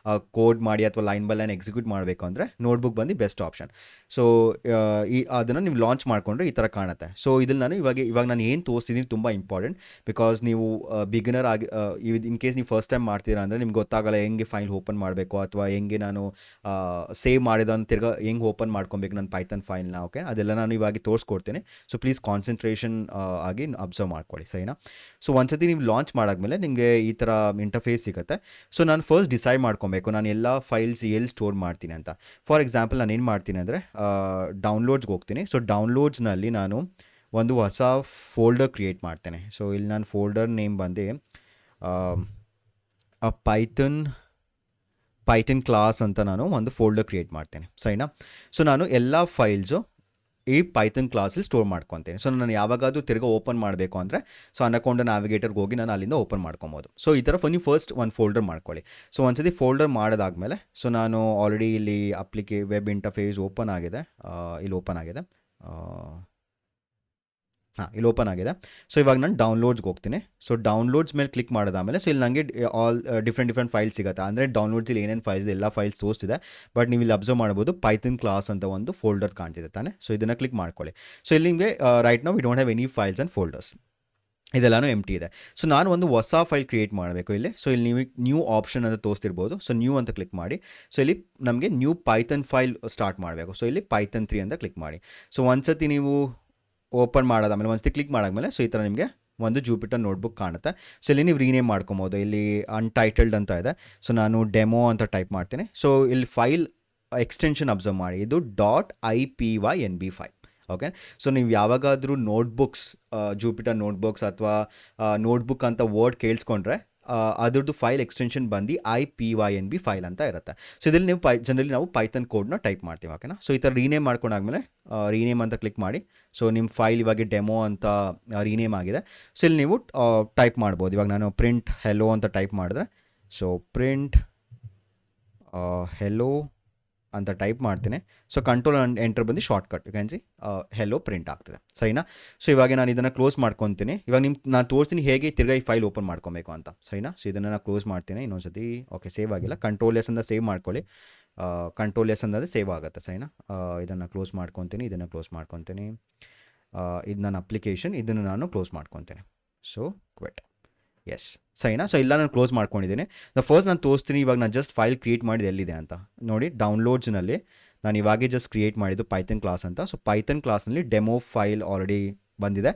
ಕೋಡ್ ಮಾಡಿ ಅಥವಾ ಲೈನ್ ಬೈ ಲೈನ್ ಎಕ್ಸಿಕ್ಯೂಟ್ ಮಾಡಬೇಕು ಅಂದರೆ ನೋಟ್ಬುಕ್ ಬಂದು ಬೆಸ್ಟ್ ಆಪ್ಷನ್. ಸೊ ಅದನ್ನು ನೀವು ಲಾಂಚ್ ಮಾಡಿಕೊಂಡ್ರೆ ಈ ಥರ ಕಾಣುತ್ತೆ. ಸೊ ಇದಲ್ಲಿ ನಾನು ಇವಾಗ ನಾನು ಏನು ತೋರಿಸ್ತಿದ್ದೀನಿ ತುಂಬ ಇಂಪಾರ್ಟೆಂಟ್, ಬಿಕಾಸ್ ನೀವು ಬಿಗಿನರ್ ಆಗಿ ಇನ್ ಕೇಸ್ ನೀವು ಫಸ್ಟ್ ಟೈಮ್ ಮಾಡ್ತೀರಾ ಅಂದರೆ ನಿಮ್ಗೆ ಗೊತ್ತಾಗಲ್ಲ ಹೆಂಗೆ ಫೈಲ್ ಓಪನ್ ಮಾಡಬೇಕು ಅಥವಾ ಹೆಂಗೆ ನಾನು ಸೇವ್ ಮಾಡಿದ ತಿರ್ಗಾ ಹೆಂಗೆ ಓಪನ್ ಮಾಡ್ಕೊಬೇಕು ನನ್ನ ಪೈಥನ್ ಫೈಲ್ನ, ಓಕೆ. ಅದೆಲ್ಲ ನಾನು ಇವಾಗ ತೋರಿಸ್ಕೊಡ್ತೀನಿ. ಸೊ ಪ್ಲೀಸ್ ಕಾನ್ಸಂಟ್ರೇಷನ್ ಆಗಿ ಅಬ್ಸರ್ವ್ ಮಾಡ್ಕೊಳ್ಳಿ, ಸರಿನಾ. ಸೊ ಒಂದ್ಸತಿ ನೀವು ಲಾಂಚ್ ಮಾಡಾದ್ಮೇಲೆ ನಿಮಗೆ ಈ ಥರ ಇಂಟರ್ಫೇಸ್ ಸಿಗುತ್ತೆ. ಸೊ ನಾನು ಫಸ್ಟ್ ಡಿಸೈಡ್ ಮಾಡ್ಕೊಬೇಕು ನಾನು ಎಲ್ಲ ಫೈಲ್ಸ್ ಎಲ್ಲಿ ಸ್ಟೋರ್ ಮಾಡ್ತೀನಿ ಅಂತ. ಫಾರ್ ಎಕ್ಸಾಂಪಲ್ ನಾನು ಏನು ಮಾಡ್ತೀನಿ ಅಂದರೆ ಡೌನ್ಲೋಡ್ಸ್ಗೆ ಹೋಗ್ತೀನಿ. ಸೊ ಡೌನ್ಲೋಡ್ಸ್ನಲ್ಲಿ ನಾನು ಒಂದು ಹೊಸ ಫೋಲ್ಡರ್ ಕ್ರಿಯೇಟ್ ಮಾಡ್ತೇನೆ. ಸೊ ಇಲ್ಲಿ ನಾನು ಫೋಲ್ಡರ್ ನೇಮ್ ಬಂದು ಪೈಥನ್ ಕ್ಲಾಸ್ ಅಂತ ನಾನು ಒಂದು ಫೋಲ್ಡರ್ ಕ್ರಿಯೇಟ್ ಮಾಡ್ತೇನೆ, ಸರಿನಾ. ಸೊ ನಾನು ಎಲ್ಲ ಫೈಲ್ಸು ಈ ಪೈಥನ್ ಕ್ಲಾಸಲ್ಲಿ ಸ್ಟೋರ್ ಮಾಡ್ಕೊತೀನಿ. ಸೊ ನಾನು ಯಾವಾಗಾದ್ರೂ ತಿರ್ಗಾ ಓಪನ್ ಮಾಡಬೇಕು ಅಂದರೆ ಸೊ ಅನಕೊಂಡ ನ್ಯಾವಿಗೇಟರ್ಗೆ ಹೋಗಿ ನಾನು ಅಲ್ಲಿಂದ ಓಪನ್ ಮಾಡ್ಕೊಬೋದು. ಸೊ ಈ ಥರ ನೀವು ಫಸ್ಟ್ ಒಂದು ಫೋಲ್ಡರ್ ಮಾಡ್ಕೊಳ್ಳಿ. ಸೊ ಒಂದ್ಸತಿ ಫೋಲ್ಡರ್ ಮಾಡೋದಾದಮೇಲೆ ಸೊ ನಾನು ಆಲ್ರೆಡಿ ಇಲ್ಲಿ ವೆಬ್ ಇಂಟರ್ಫೇಸ್ ಓಪನ್ ಆಗಿದೆ, ಇಲ್ಲಿ ಓಪನ್ ಆಗಿದೆ, ಇಲ್ಲಿ ಓಪನ್ ಆಗಿದೆ. ಸೊ ಇವಾಗ ನಾನು ಡೌನ್ಲೋಡ್ಸ್ಗೆ ಹೋಗ್ತೀನಿ. ಸೊ ಡೌನ್ಲೋಡ್ಸ್ ಮೇಲೆ ಕ್ಲಿಕ್ ಮಾಡೋದಾದಮೇಲೆ ಸೊ ಇಲ್ಲಿ ನನಗೆ ಆಲ್ ಡಿಫ್ರೆಂಟ್ ಫೈಲ್ಸ್ ಸಿಗುತ್ತೆ. ಅಂದರೆ ಡೌನ್ಲೋಡ್ಸಲ್ಲಿ ಏನೇನು ಫೈಲ್ಸ್ ಇದೆ ಎಲ್ಲ ಫೈಲ್ಸ್ ತೋರಿಸ್ತಿದೆ. ಬಟ್ ನೀವು ಇಲ್ಲಿ ಅಬ್ಸರ್ವ್ ಮಾಡ್ಬೋದು ಪೈಥನ್ ಕ್ಲಾಸ್ ಅಂತ ಒಂದು ಫೋಲ್ಡರ್ ಕಾಣ್ತಿದೆ ತಾನೆ. ಸೊ ಇದನ್ನು ಕ್ಲಿಕ್ ಮಾಡ್ಕೊಳ್ಳಿ. ಸೊ ಇಲ್ಲಿ ನಿಮಗೆ right now we don't have any files and folders, ಇದೆಲ್ಲನೂ ಎಂಟಿ ಇದೆ. ಸೊ ನಾನು ಒಂದು ಹೊಸ ಫೈಲ್ ಕ್ರಿಯೇಟ್ ಮಾಡಬೇಕು ಇಲ್ಲಿ. ಸೊ ಇಲ್ಲಿ ನೀವು ನ್ಯೂ ಆಪ್ಷನ್ ಅಂತ ತೋರಿಸ್ತಿರ್ಬೋದು. ಸೊ ನ್ಯೂ ಅಂತ ಕ್ಲಿಕ್ ಮಾಡಿ. ಸೊ ಇಲ್ಲಿ ನಮಗೆ ನ್ಯೂ ಪೈಥನ್ ಫೈಲ್ ಸ್ಟಾರ್ಟ್ ಮಾಡಬೇಕು. ಸೊ ಇಲ್ಲಿ ಪೈಥನ್ 3 ಅಂತ ಕ್ಲಿಕ್ ಮಾಡಿ. ಸೊ ಒಂದ್ಸತಿ ನೀವು ಓಪನ್ ಮಾಡೋದಾದಮೇಲೆ ಒಂದ್ಸತಿ ಕ್ಲಿಕ್ ಮಾಡಾದ್ಮೇಲೆ ಸೊ ಈ ಥರ ನಿಮಗೆ ಒಂದು ಜೂಪಿಟರ್ ನೋಟ್ಬುಕ್ ಕಾಣುತ್ತೆ. ಸೊ ಇಲ್ಲಿ ನೀವು ರೀನೇಮ್ ಮಾಡ್ಕೊಬೋದು. ಇಲ್ಲಿ ಅನ್ಟೈಟಲ್ಡ್ ಅಂತ ಇದೆ. ಸೊ ನಾನು ಡೆಮೋ ಅಂತ ಟೈಪ್ ಮಾಡ್ತೀನಿ. ಸೊ ಇಲ್ಲಿ ಫೈಲ್ ಎಕ್ಸ್ಟೆನ್ಷನ್ ಅಬ್ಸರ್ವ್ ಮಾಡಿ, ಇದು .ipynb ಫೈಲ್. ಓಕೆ. ಸೊ ನೀವು ಯಾವಾಗಾದರೂ ನೋಟ್ಬುಕ್ಸ್ ಜೂಪಿಟರ್ ನೋಟ್ಬುಕ್ಸ್ ಅಥವಾ ನೋಟ್ಬುಕ್ ಅಂತ ವರ್ಡ್ ಕೇಳಿಸ್ಕೊಂಡ್ರೆ ಅದ್ರದ್ದು ಫೈಲ್ ಎಕ್ಸ್ಟೆನ್ಷನ್ ಬಂದು IPYNB ಫೈಲ್ ಅಂತ ಇರುತ್ತೆ. ಸೊ ಇದರಲ್ಲಿ ನೀವು ಜನರಲಿ ನಾವು ಪೈಥನ್ ಕೋಡ್ನ ಟೈಪ್ ಮಾಡ್ತೀವಿ, ಓಕೆನಾ. ಸೊ ಈ ಥರ ರೀನೇಮ್ ಮಾಡ್ಕೊಂಡಾದ್ಮೇಲೆ ರೀನೇಮ್ ಅಂತ ಕ್ಲಿಕ್ ಮಾಡಿ. ಸೊ ನಿಮ್ಮ ಫೈಲ್ ಇವಾಗ ಡೆಮೋ ಅಂತ ರೀನೇಮ್ ಆಗಿದೆ. ಸೊ ಇಲ್ಲಿ ನೀವು ಟೈಪ್ ಮಾಡ್ಬೋದು. ಇವಾಗ ನಾನು ಪ್ರಿಂಟ್ ಹೆಲೋ ಅಂತ ಟೈಪ್ ಮಾಡಿದ್ರೆ ಸೊ ಪ್ರಿಂಟ್ ಹೆಲೋ ಅಂತ ಟೈಪ್ ಮಾಡ್ತೀನಿ. ಸೊ ಕಂಟ್ರೋಲ್ ಆ್ಯಂಡ್ ಎಂಟರ್ ಬಂದು shortcut you can see hello print ಆಗ್ತದೆ, ಸರಿನಾ. ಸೊ ಇವಾಗ ನಾನು ಇದನ್ನು ಕ್ಲೋಸ್ ಮಾಡ್ಕೊತೀನಿ. ಇವಾಗ ನಾನು ತೋರಿಸ್ತೀನಿ ಹೇಗೆ ತಿರ್ಗಾ ಈ ಫೈಲ್ ಓಪನ್ ಮಾಡ್ಕೊಬೇಕು ಅಂತ, ಸರಿನಾ. ಸೊ ಇದನ್ನು ನಾನು ಕ್ಲೋಸ್ ಮಾಡ್ತೀನಿ ಇನ್ನೊಂದ್ಸತಿ. ಓಕೆ, ಸೇವ್ ಆಗಿಲ್ಲ. ಕಂಟ್ರೋಲ್ ಎಸ್ ಅಂತ ಸೇವ್ ಮಾಡ್ಕೊಳ್ಳಿ. ಕಂಟ್ರೋಲ್ ಎಸ್ ಅಂದರೆ ಸೇವ್ ಆಗುತ್ತೆ, ಸರಿನಾ. ಇದನ್ನು ಕ್ಲೋಸ್ ಮಾಡ್ಕೊತೀನಿ, ಇದನ್ನು ಕ್ಲೋಸ್ ಮಾಡ್ಕೊತೀನಿ. ಇದು ನನ್ನ ಅಪ್ಲಿಕೇಶನ್, ಇದನ್ನು ನಾನು ಕ್ಲೋಸ್ ಮಾಡ್ಕೊತೀನಿ. ಸೊ ಕ್ವಿಟ್, ಎಸ್, ಸರಿನಾ. ಸೊ ಇಲ್ಲ ನಾನು ಕ್ಲೋಸ್ ಮಾಡ್ಕೊಂಡಿದ್ದೀನಿ. ಫಸ್ಟ್ ನಾನು ತೋರಿಸ್ತೀನಿ ಇವಾಗ ನಾನು ಜಸ್ಟ್ ಫೈಲ್ ಕ್ರಿಯೇಟ್ ಮಾಡಿದ್ದು ಎಲ್ಲಿದೆ ಅಂತ ನೋಡಿ. ಡೌನ್ಲೋಡ್ಸ್ನಲ್ಲಿ ನಾನು ಇವಾಗೇ ಜಸ್ಟ್ ಕ್ರಿಯೇಟ್ ಮಾಡಿದ್ದು ಪೈಥನ್ ಕ್ಲಾಸ್ ಅಂತ. ಸೊ ಪೈಥನ್ ಕ್ಲಾಸ್ನಲ್ಲಿ ಡೆಮೋ ಫೈಲ್ ಆಲ್ರೆಡಿ ಬಂದಿದೆ.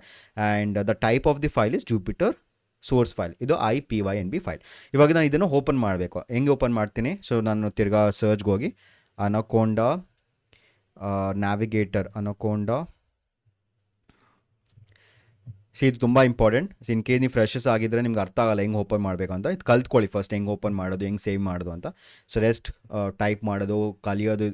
And the type of the file is Jupiter source file. ಇದು IPYNB ಫೈಲ್. ಇವಾಗ ನಾನು ಇದನ್ನು ಓಪನ್ ಮಾಡಬೇಕು. ಹೆಂಗೆ ಓಪನ್ ಮಾಡ್ತೀನಿ? ಸೊ ನಾನು ತಿರ್ಗಾ ಸರ್ಚ್ಗೆ ಹೋಗಿ ಅನಕೊಂಡ ನ್ಯಾವಿಗೇಟರ್ ಅನಕೊಂಡ. ಇದು ತುಂಬ ಇಂಪಾರ್ಟೆಂಟ್. ಇನ್ ಕೇಸ್ ನೀವು ಫ್ರೆಶಸ್ ಆಗಿದ್ದರೆ ನಿಮ್ಗೆ ಅರ್ಥ ಆಗಲ್ಲ ಹೆಂಗೆ ಓಪನ್ ಮಾಡಬೇಕು ಅಂತ. ಇದು ಕಲ್ತ್ಕೊಳ್ಳಿ ಫಸ್ಟ್, ಹೆಂಗೆ ಓಪನ್ ಮಾಡೋದು, ಹೆಂಗೆ ಸೇವ್ ಮಾಡೋದು ಅಂತ. ಸೊ ರೆಸ್ಟ್ ಟೈಪ್ ಮಾಡೋದು, ಕಲಿಯೋದು,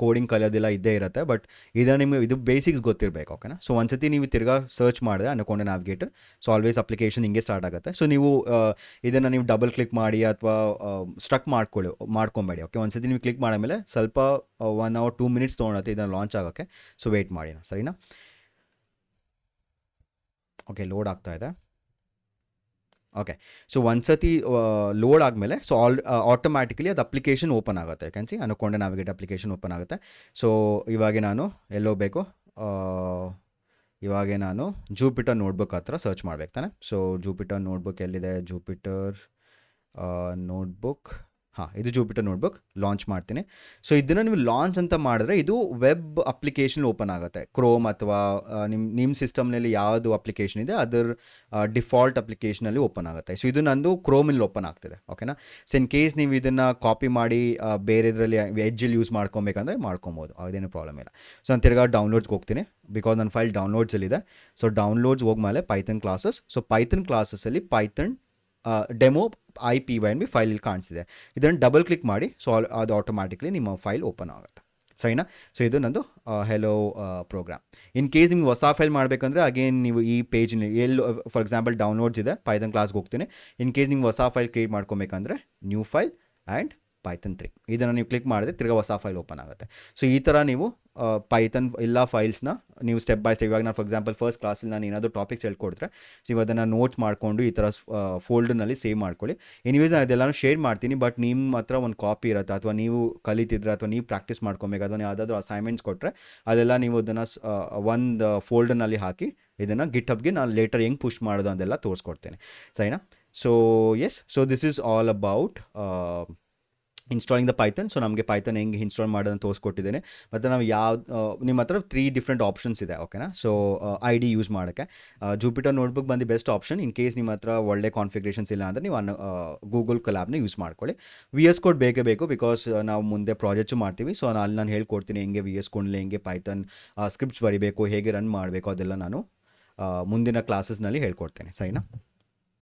ಕೋಡಿಂಗ್ ಕಲಿಯೋದೆಲ್ಲ ಇದ್ದೇ ಇರುತ್ತೆ. ಬಟ್ ಇದನ್ನು ನಿಮಗೆ ಇದು ಬೇಸಿಕ್ಸ್ ಗೊತ್ತಿರಬೇಕು, ಓಕೆನಾ. ಸೊ ಒಂದ್ಸತಿ ನೀವು ತಿರ್ಗಾ ಸರ್ಚ್ ಮಾಡಿದೆ ಅನ್ಕೊಂಡೆ ನ್ಯಾವಿಗೇಟರ್, ಸೊ ಆಲ್ವೇಸ್ ಅಪ್ಲಿಕೇಶನ್ ಹಿಂಗೆ ಸ್ಟಾರ್ಟ್ ಆಗುತ್ತೆ. ಸೊ ನೀವು ಇದನ್ನು ನೀವು ಡಬಲ್ ಕ್ಲಿಕ್ ಮಾಡಿ ಅಥವಾ ಸ್ಟ್ರಕ್ ಮಾಡ್ಕೊಬೇಡಿ, ಓಕೆ. ಒಂದ್ಸತಿ ನೀವು ಕ್ಲಿಕ್ ಮಾಡಿದ್ಮೇಲೆ ಸ್ವಲ್ಪ 1 hour 2 minutes ತೊಗೊಳತ್ತೆ ಇದನ್ನು ಲಾಂಚ್ ಆಗೋಕ್ಕೆ. ಸೊ ವೆಯ್ಟ್ ಮಾಡಿ, ಸರಿನಾ. ಓಕೆ, ಲೋಡ್ ಆಗ್ತಾ ಇದೆ. ಓಕೆ, ಸೊ ಒಂದ್ಸತಿ ಲೋಡ್ ಆದಮೇಲೆ ಸೊ ಆಟೋಮ್ಯಾಟಿಕಲಿ ಅದು ಅಪ್ಲಿಕೇಶನ್ ಓಪನ್ ಆಗುತ್ತೆ. ಕ್ಯಾನ್ ಸಿ ಅನ್ಕೊಂಡೆ ನ್ಯಾವಿಗೇಟ್ ಅಪ್ಲಿಕೇಶನ್ ಓಪನ್ ಆಗುತ್ತೆ. ಸೊ ಇವಾಗ ನಾನು ಎಲ್ಲೋಗಬೇಕು, ಇವಾಗ ನಾನು ಜೂಪಿಟರ್ ನೋಟ್ಬುಕ್ ಹತ್ರ ಸರ್ಚ್ ಮಾಡ್ಬೇಕು ತಾನೆ. ಸೊ ಜೂಪಿಟರ್ ನೋಟ್ಬುಕ್ ಎಲ್ಲಿದೆ? ಜೂಪಿಟರ್ ನೋಟ್ಬುಕ್, ಇದು ಜೂಪಿಟರ್ ನೋಟ್ಬುಕ್ ಲಾಂಚ್ ಮಾಡ್ತೀನಿ. ಸೊ ಇದನ್ನು ನೀವು ಲಾಂಚ್ ಅಂತ ಮಾಡಿದ್ರೆ ಇದು ವೆಬ್ ಅಪ್ಲಿಕೇಶನ್ ಓಪನ್ ಆಗುತ್ತೆ. ಕ್ರೋಮ್ ಅಥವಾ ನಿಮ್ಮ ಸಿಸ್ಟಮ್ನಲ್ಲಿ ಯಾವುದು ಅಪ್ಲಿಕೇಶನ್ ಇದೆ ಅದರ ಡಿಫಾಲ್ಟ್ ಅಪ್ಲಿಕೇಶನಲ್ಲಿ ಓಪನ್ ಆಗುತ್ತೆ. ಸೊ ಇದು ನಂದು ಕ್ರೋಮಲ್ಲಿ ಓಪನ್ ಆಗ್ತಿದೆ, ಓಕೆನಾ. ಸೊ ಇನ್ ಕೇಸ್ ನೀವು ಇದನ್ನು ಕಾಪಿ ಮಾಡಿ ಬೇರೆ ಇದರಲ್ಲಿ ಎಡ್ಜಲ್ಲಿ ಯೂಸ್ ಮಾಡ್ಕೊಬೇಕಂದ್ರೆ ಮಾಡ್ಕೊಬೋದು, ಅದೇನು ಪ್ರಾಬ್ಲಮ್ ಇಲ್ಲ. ಸೊ ನಾನು ತಿರ್ಗಾ ಡೌನ್ಲೋಡ್ಸ್ಗೆ ಹೋಗ್ತೀನಿ, ಬಿಕಾಸ್ ನನ್ನ ಫೈಲ್ ಡೌನ್ಲೋಡ್ಸಲ್ಲಿದೆ. ಸೊ ಡೌನ್ಲೋಡ್ಸ್ ಹೋಗ್ಮೇಲೆ ಪೈಥನ್ ಕ್ಲಾಸಸ್. ಸೊ ಪೈಥನ್ ಕ್ಲಾಸಸ್ಸಲ್ಲಿ ಪೈಥನ್ ಡೆಮೋ IPYNB ಫೈಲ್ ಇಲ್ಲಿ ಕಾಣಿಸಿದೆ. ಇದನ್ನು ಡಬಲ್ ಕ್ಲಿಕ್ ಮಾಡಿ. ಸೊ ಅದು ಆಟೋಮ್ಯಾಟಿಕ್ಲಿ ನಿಮ್ಮ ಫೈಲ್ ಓಪನ್ ಆಗುತ್ತೆ, ಸರಿನಾ. ಸೊ ಇದು ನಂದು ಹೆಲೋ ಪ್ರೋಗ್ರಾಮ್. ಇನ್ ಕೇಸ್ ನಿಮ್ಗೆ ಹೊಸ ಫೈಲ್ ಮಾಡಬೇಕಂದ್ರೆ ಅಗೇನ್ ನೀವು ಈ ಪೇಜ್ನ ಎಲ್ಲಿ ಫಾರ್ ಎಕ್ಸಾಂಪಲ್ ಡೌನ್ಲೋಡ್ಸ್ ಇದೆ, ಪೈಥನ್ ಕ್ಲಾಸ್ಗೆ ಹೋಗ್ತೀನಿ. ಇನ್ ಕೇಸ್ ನಿಮ್ಗೆ ಹೊಸ ಫೈಲ್ ಕ್ರಿಯೇಟ್ ಮಾಡ್ಕೊಬೇಕಂದ್ರೆ ನ್ಯೂ ಫೈಲ್ ಆ್ಯಂಡ್ ಪೈಥನ್ 3 ಇದನ್ನು ನೀವು ಕ್ಲಿಕ್ ಮಾಡಿದ್ರೆ ತಿರ್ಗಾ ಹೊಸ ಫೈಲ್ ಓಪನ್ ಆಗುತ್ತೆ. ಸೊ ಈ ಥರ ನೀವು ಪೈಥನ್ ಎಲ್ಲ ಫೈಲ್ಸ್ನ ನೀವು ಸ್ಟೆಪ್ ಬೈ ಸ್ಟೆಪ್, ಇವಾಗ ನಾನು ಫಾರ್ ಎಕ್ಸಾಂಪಲ್ ಫಸ್ಟ್ ಕ್ಲಾಸಲ್ಲಿ ನಾನು ಏನಾದರೂ ಟಾಪಿಕ್ಸ್ ಹೇಳ್ಕೊಡ್ತಾರೆ, ಸೊ ಇವಾಗ ಅದನ್ನು ನೋಟ್ಸ್ ಮಾಡಿಕೊಂಡು ಈ ಥರ ಫೋಲ್ಡರ್ನಲ್ಲಿ ಸೇವ್ ಮಾಡ್ಕೊಳ್ಳಿ. ಎನಿವೇಸ್ ನಾನು ಅದೆಲ್ಲನೂ ಶೇರ್ ಮಾಡ್ತೀನಿ. ಬಟ್ ನಿಮ್ಮ ಹತ್ರ ಒಂದು ಕಾಪಿ ಇರುತ್ತೆ, ಅಥವಾ ನೀವು ಕಲಿತಿದ್ರೆ ಅಥವಾ ನೀವು ಪ್ರಾಕ್ಟೀಸ್ ಮಾಡ್ಕೊಬೇಕು, ಅಥವಾ ಯಾವುದಾದ್ರೂ ಅಸೈನ್ಮೆಂಟ್ಸ್ ಕೊಟ್ಟರೆ ಅದೆಲ್ಲ ನೀವು ಅದನ್ನು ಒಂದು ಫೋಲ್ಡರ್ನಲ್ಲಿ ಹಾಕಿ ಇದನ್ನು ಗಿಟ್ಹಬ್ಗೆ ನಾನು ಲೇಟರ್ ಹೆಂಗೆ ಪುಷ್ ಮಾಡೋದು ಅಂತೆಲ್ಲ ತೋರಿಸ್ಕೊಡ್ತೇನೆ, ಸರಿನಾ. So yes, so this is all about installing the Python. So ನಮಗೆ ಪೈಥನ್ ಹೆಂಗೆ ಇನ್ಸ್ಟಾಲ್ ಮಾಡೋದನ್ನು ತೋರಿಸ್ಕೊಟ್ಟಿದ್ದೇನೆ. ಮತ್ತು ನಾವು ನಿಮ್ಮ ಹತ್ರ 3 ಡಿಫ್ರೆಂಟ್ ಆಪ್ಷನ್ಸ್ ಇದೆ, ಓಕೆನಾ. ಸೊ ಐ ಡಿ ಯೂಸ್ ಮಾಡೋಕ್ಕೆ ಜೂಪಿಟರ್ ನೋಟ್ಬುಕ್ ಬಂದು ಬೆಸ್ಟ್ ಆಪ್ಷನ್. ಇನ್ ಕೇಸ್ ನಿಮ್ಮ ಹತ್ರ ಒಳ್ಳೆ ಕಾನ್ಫಿಗ್ರೇಷನ್ಸ್ ಇಲ್ಲ ಅಂದರೆ ನೀವು ಗೂಗಲ್ ಕೊಲ್ಯಾಬ್ನ ಯೂಸ್ ಮಾಡ್ಕೊಳ್ಳಿ. ವಿ ಎಸ್ ಕೋಡ್ ಬೇಕೇ ಬೇಕು, ಬಿಕಾಸ್ ನಾವು ಮುಂದೆ ಪ್ರಾಜೆಕ್ಟ್ಸು ಮಾಡ್ತೀವಿ. ಸೊ ಅಲ್ಲಿ ನಾನು ಹೇಳ್ಕೊಡ್ತೀನಿ ಹೆಂಗೆ ವಿ ಎಸ್ ಕೋಡ್ಲಿ ಹೆಂಗೆ ಪೈಥನ್ ಸ್ಕ್ರಿಪ್ಟ್ಸ್ ಬರಿಬೇಕು, ಹೇಗೆ ರನ್ ಮಾಡಬೇಕು, ಅದೆಲ್ಲ ನಾನು ಮುಂದಿನ ಕ್ಲಾಸಸ್ನಲ್ಲಿ ಹೇಳ್ಕೊಡ್ತೇನೆ, ಸರಿನಾ.